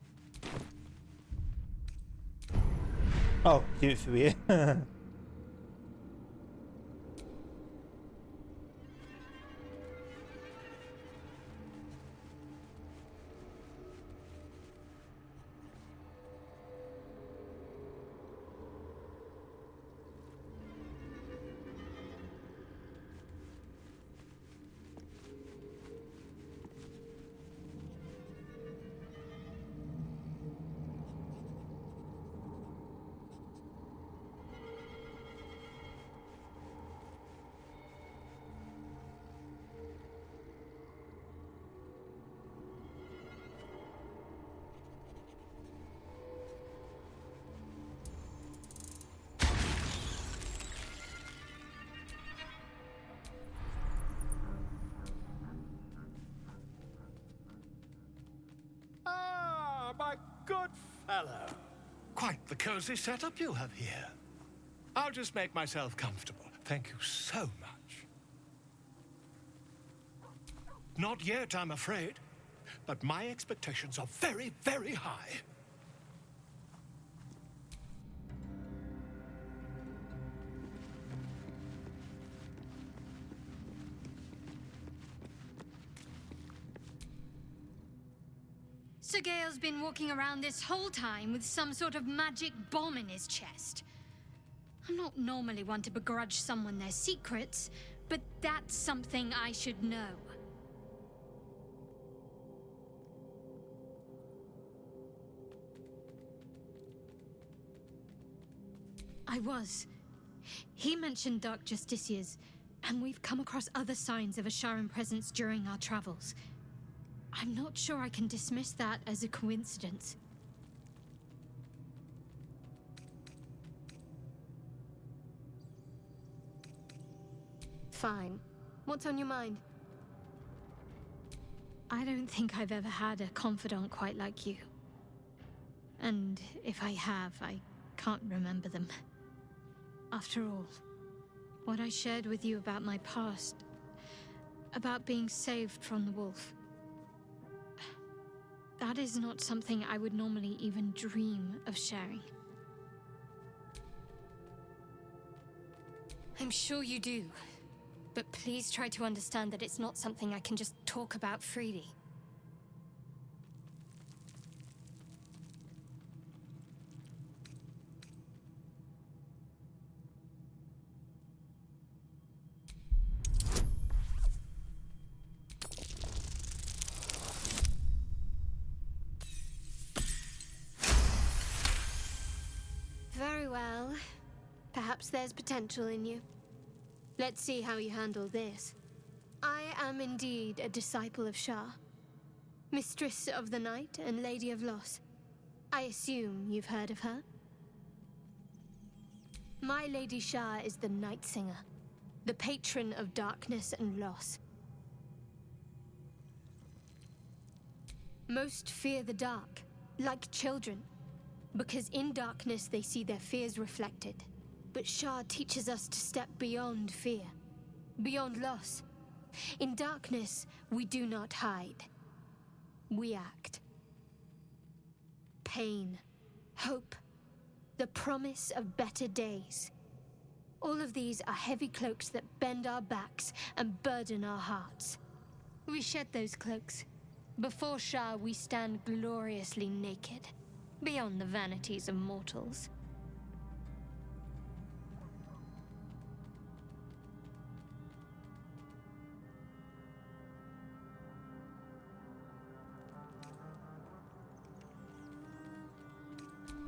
Oh, do it for you. My good fellow. Quite the cozy setup you have here. I'll just make myself comfortable. Thank you so much. Not yet, I'm afraid. But my expectations are very, very high. Sir Gale's been walking around this whole time with some sort of magic bomb in his chest. I'm not normally one to begrudge someone their secrets, but that's something I should know. I was. He mentioned Dark Justiciars, and we've come across other signs of a Sharan presence during our travels. I'm not sure I can dismiss that as a coincidence. Fine. What's on your mind? I don't think I've ever had a confidant quite like you. And if I have, I can't remember them. After all, what I shared with you about my past, about being saved from the wolf, that is not something I would normally even dream of sharing. I'm sure you do, but please try to understand that it's not something I can just talk about freely. Very well. Perhaps there's potential in you. Let's see how you handle this. I am indeed a disciple of Shah, Mistress of the Night and Lady of Loss. I assume you've heard of her? My Lady Shah is the Night Singer, the patron of darkness and loss. Most fear the dark, like children, because in darkness they see their fears reflected. But Shah teaches us to step beyond fear, beyond loss. In darkness, we do not hide. We act. Pain, hope, the promise of better days. All of these are heavy cloaks that bend our backs and burden our hearts. We shed those cloaks. Before Shah, we stand gloriously naked, beyond the vanities of mortals.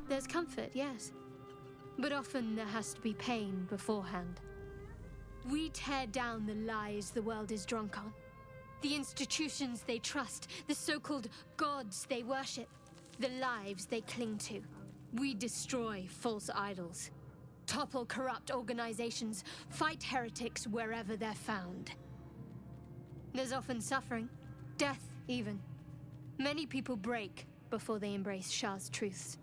There's comfort, yes. But often there has to be pain beforehand. We tear down the lies the world is drunk on. The institutions they trust, the so-called gods they worship, the lives they cling to. We destroy false idols, topple corrupt organizations, fight heretics wherever they're found. There's often suffering, death even. Many people break before they embrace Shah's truths.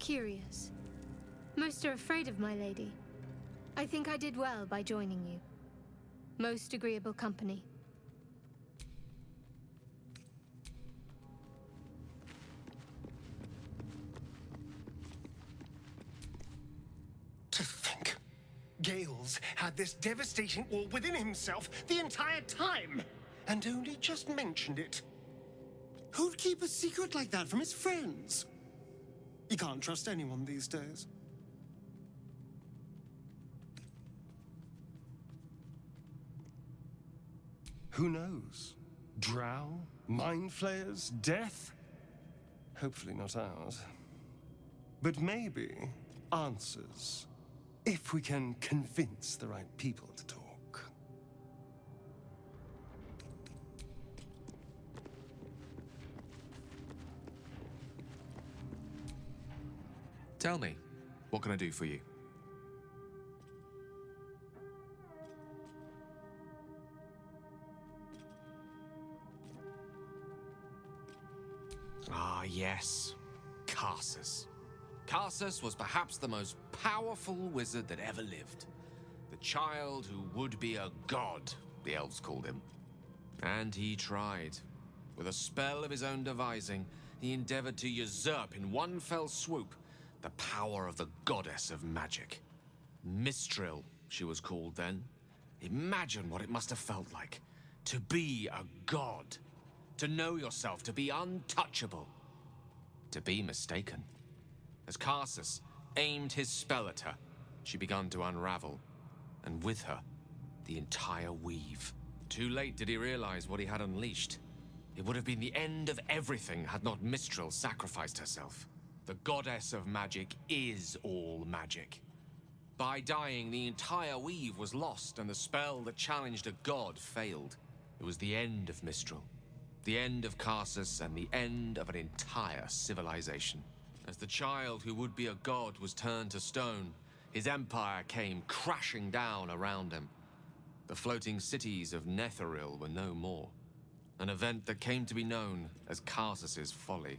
Curious. Most are afraid of my lady. I think I did well by joining you. Most agreeable company. To think, Gales had this devastating all within himself the entire time, and only just mentioned it. Who'd keep a secret like that from his friends? You can't trust anyone these days. Who knows? Drow? Mind flayers? Death? Hopefully not ours. But maybe answers. If we can convince the right people to talk. Tell me, what can I do for you? Ah, yes. Karsus. Karsus was perhaps the most powerful wizard that ever lived. The child who would be a god, the elves called him. And he tried. With a spell of his own devising, he endeavored to usurp in one fell swoop the power of the goddess of magic. Mistral, she was called then. Imagine what it must have felt like. To be a god. To know yourself, to be untouchable. To be mistaken. As Karsus aimed his spell at her, she began to unravel. And with her, the entire weave. Too late did he realize what he had unleashed. It would have been the end of everything had not Mistral sacrificed herself. The goddess of magic is all magic. By dying, the entire weave was lost, and the spell that challenged a god failed. It was the end of Mistral, the end of Karsus, and the end of an entire civilization. As the child who would be a god was turned to stone, his empire came crashing down around him. The floating cities of Netheril were no more, an event that came to be known as Karsus's folly.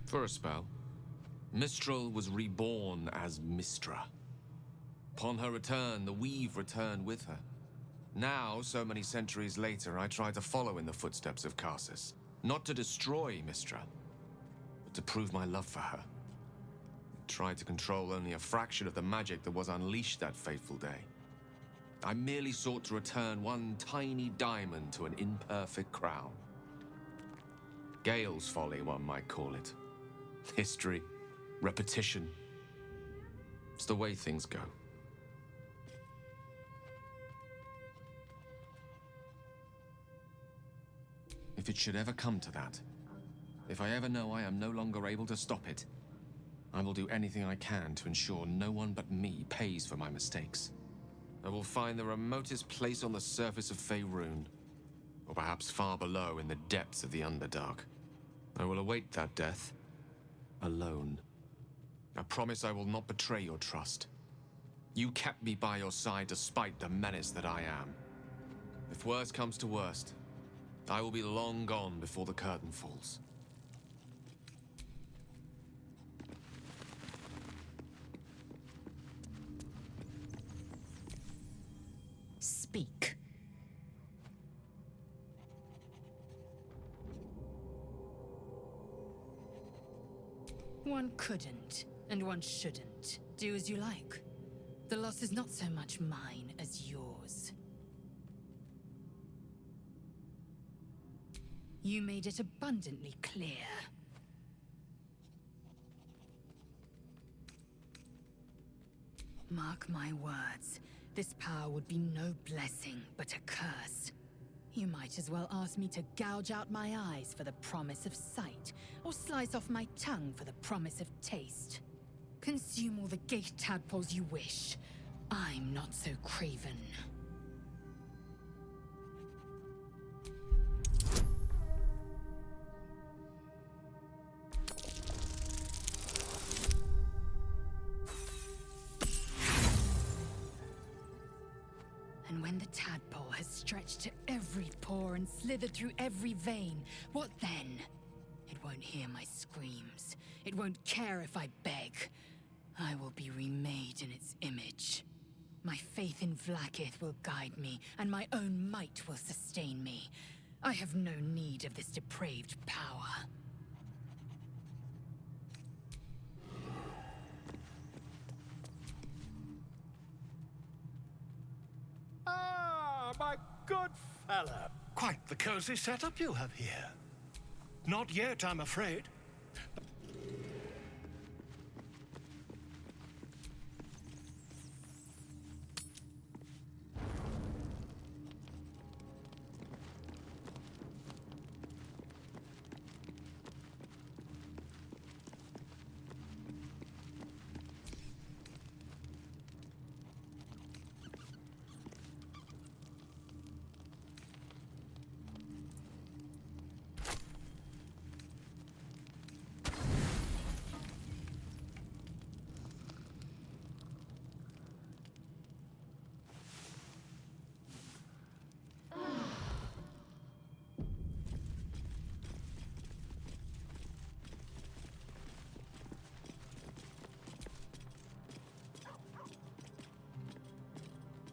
For a spell, Mistral was reborn as Mistra. Upon her return, the weave returned with her. Now, so many centuries later, I try to follow in the footsteps of Karsus. Not to destroy Mistra, but to prove my love for her. I tried to control only a fraction of the magic that was unleashed that fateful day. I merely sought to return one tiny diamond to an imperfect crown. Gale's folly, one might call it. History, repetition. It's the way things go. If it should ever come to that, if I ever know I am no longer able to stop it, I will do anything I can to ensure no one but me pays for my mistakes. I will find the remotest place on the surface of Faerun, or perhaps far below in the depths of the Underdark. I will await that death, alone, I promise I will not betray your trust. You kept me by your side despite the menace that I am. If worst comes to worst, I will be long gone before the curtain falls. Speak. One couldn't, and one shouldn't. Do as you like. The loss is not so much mine as yours. You made it abundantly clear. Mark my words, this power would be no blessing, but a curse. You might as well ask me to gouge out my eyes for the promise of sight, or slice off my tongue for the promise of taste. Consume all the gate tadpoles you wish. I'm not so craven. And when the tadpole has stretched to every pore and slithered through every vein, what then? It won't hear my screams. It won't care if I beg. I will be remade in its image. My faith in Vlaakith will guide me, and my own might will sustain me. I have no need of this depraved power. Ah, my good fella. Quite the cozy setup you have here. Not yet, I'm afraid.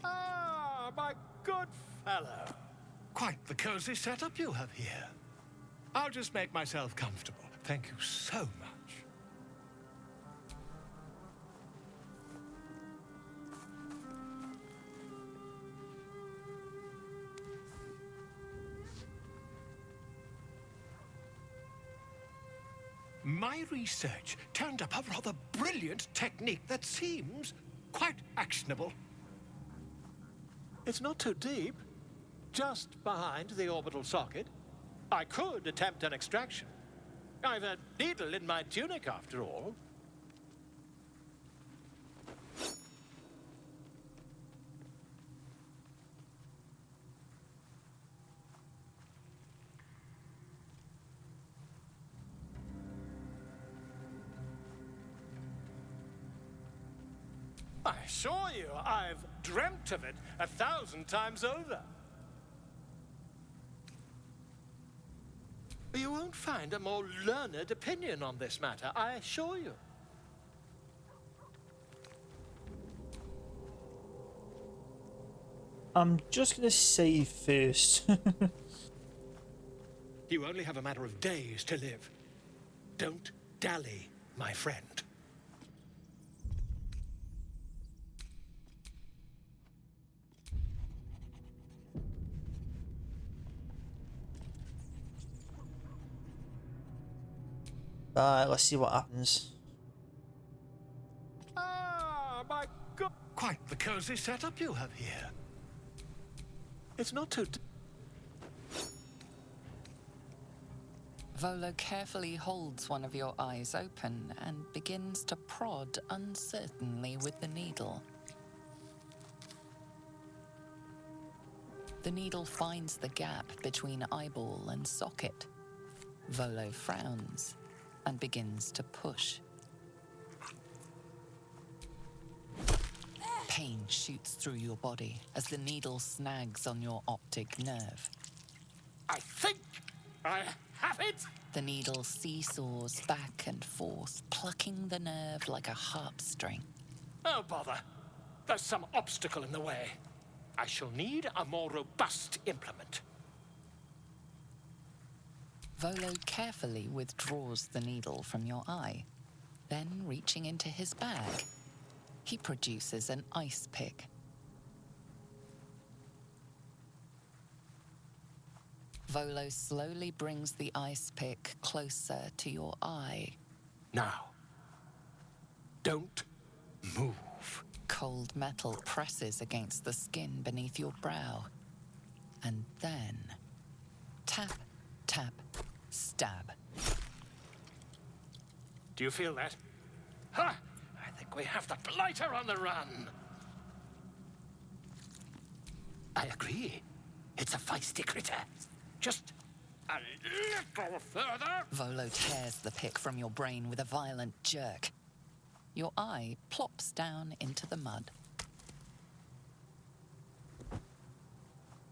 Ah, my good fellow. Quite the cozy setup you have here. I'll just make myself comfortable. Thank you so much. My research turned up a rather brilliant technique that seems quite actionable. It's not too deep, just behind the orbital socket. I could attempt an extraction. I've a needle in my tunic, after all. I assure you, I've dreamt of it 1,000 times over. You won't find a more learned opinion on this matter, I assure you. I'm just gonna save first. You only have a matter of days to live. Don't dally, my friend. Let's see what happens. Ah, my God. Quite the cozy setup you have here. It's not too... Volo carefully holds one of your eyes open and begins to prod uncertainly with the needle. The needle finds the gap between eyeball and socket. Volo frowns and begins to push. Pain shoots through your body as the needle snags on your optic nerve. I think I have it! The needle seesaws back and forth, plucking the nerve like a harp string. Oh, bother. There's some obstacle in the way. I shall need a more robust implement. Volo carefully withdraws the needle from your eye. Then, reaching into his bag, he produces an ice pick. Volo slowly brings the ice pick closer to your eye. Now, don't move. Cold metal presses against the skin beneath your brow. And then, tap, tap, stab. Do you feel that? Ha! I think we have the blighter on the run. I agree. It's a feisty critter. Just a little further. Volo tears the pick from your brain with a violent jerk. Your eye plops down into the mud.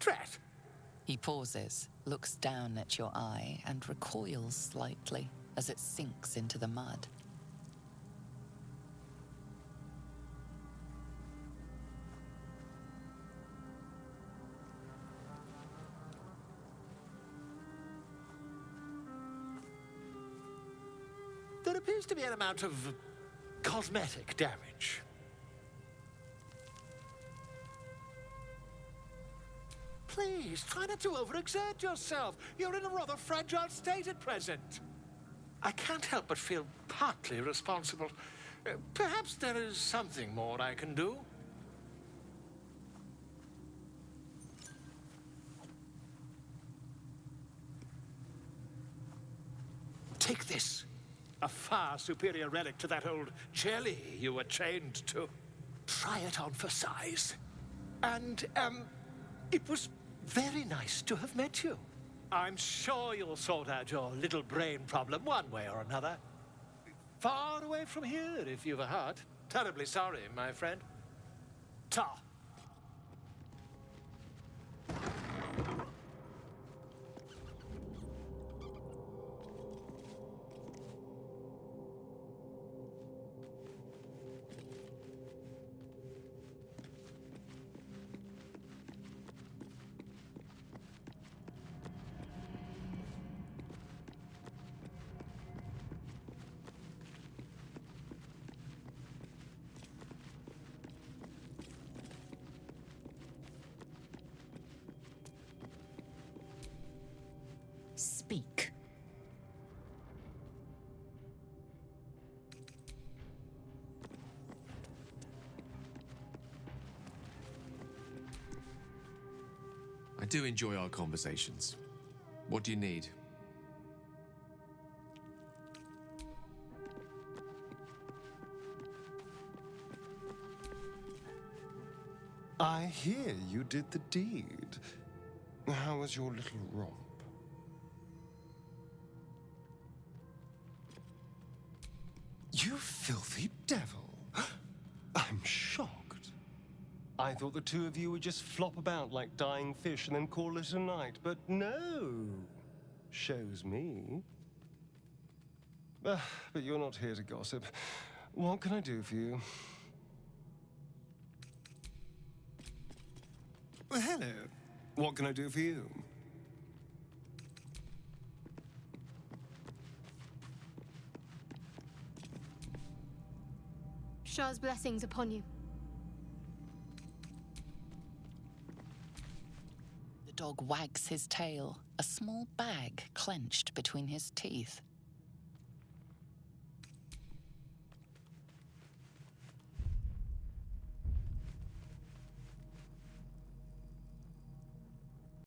Drat! He pauses, looks down at your eye, and recoils slightly as it sinks into the mud. There appears to be an amount of cosmetic damage. Please, try not to overexert yourself. You're in a rather fragile state at present. I can't help but feel partly responsible. Perhaps there is something more I can do. Take this. A far superior relic to that old jelly you were chained to. Try it on for size. And, it was very nice to have met you. I'm sure you'll sort out your little brain problem one way or another. Far away from here, if you've a heart. Terribly sorry, my friend. Ta. Speak. I do enjoy our conversations. What do you need? I hear you did the deed. How was your little romp? You filthy devil! I'm shocked. I thought the two of you would just flop about like dying fish and then call it a night, but no. Shows me. But you're not here to gossip. What can I do for you? Well, hello. What can I do for you? Shah's blessings upon you. The dog wags his tail, a small bag clenched between his teeth.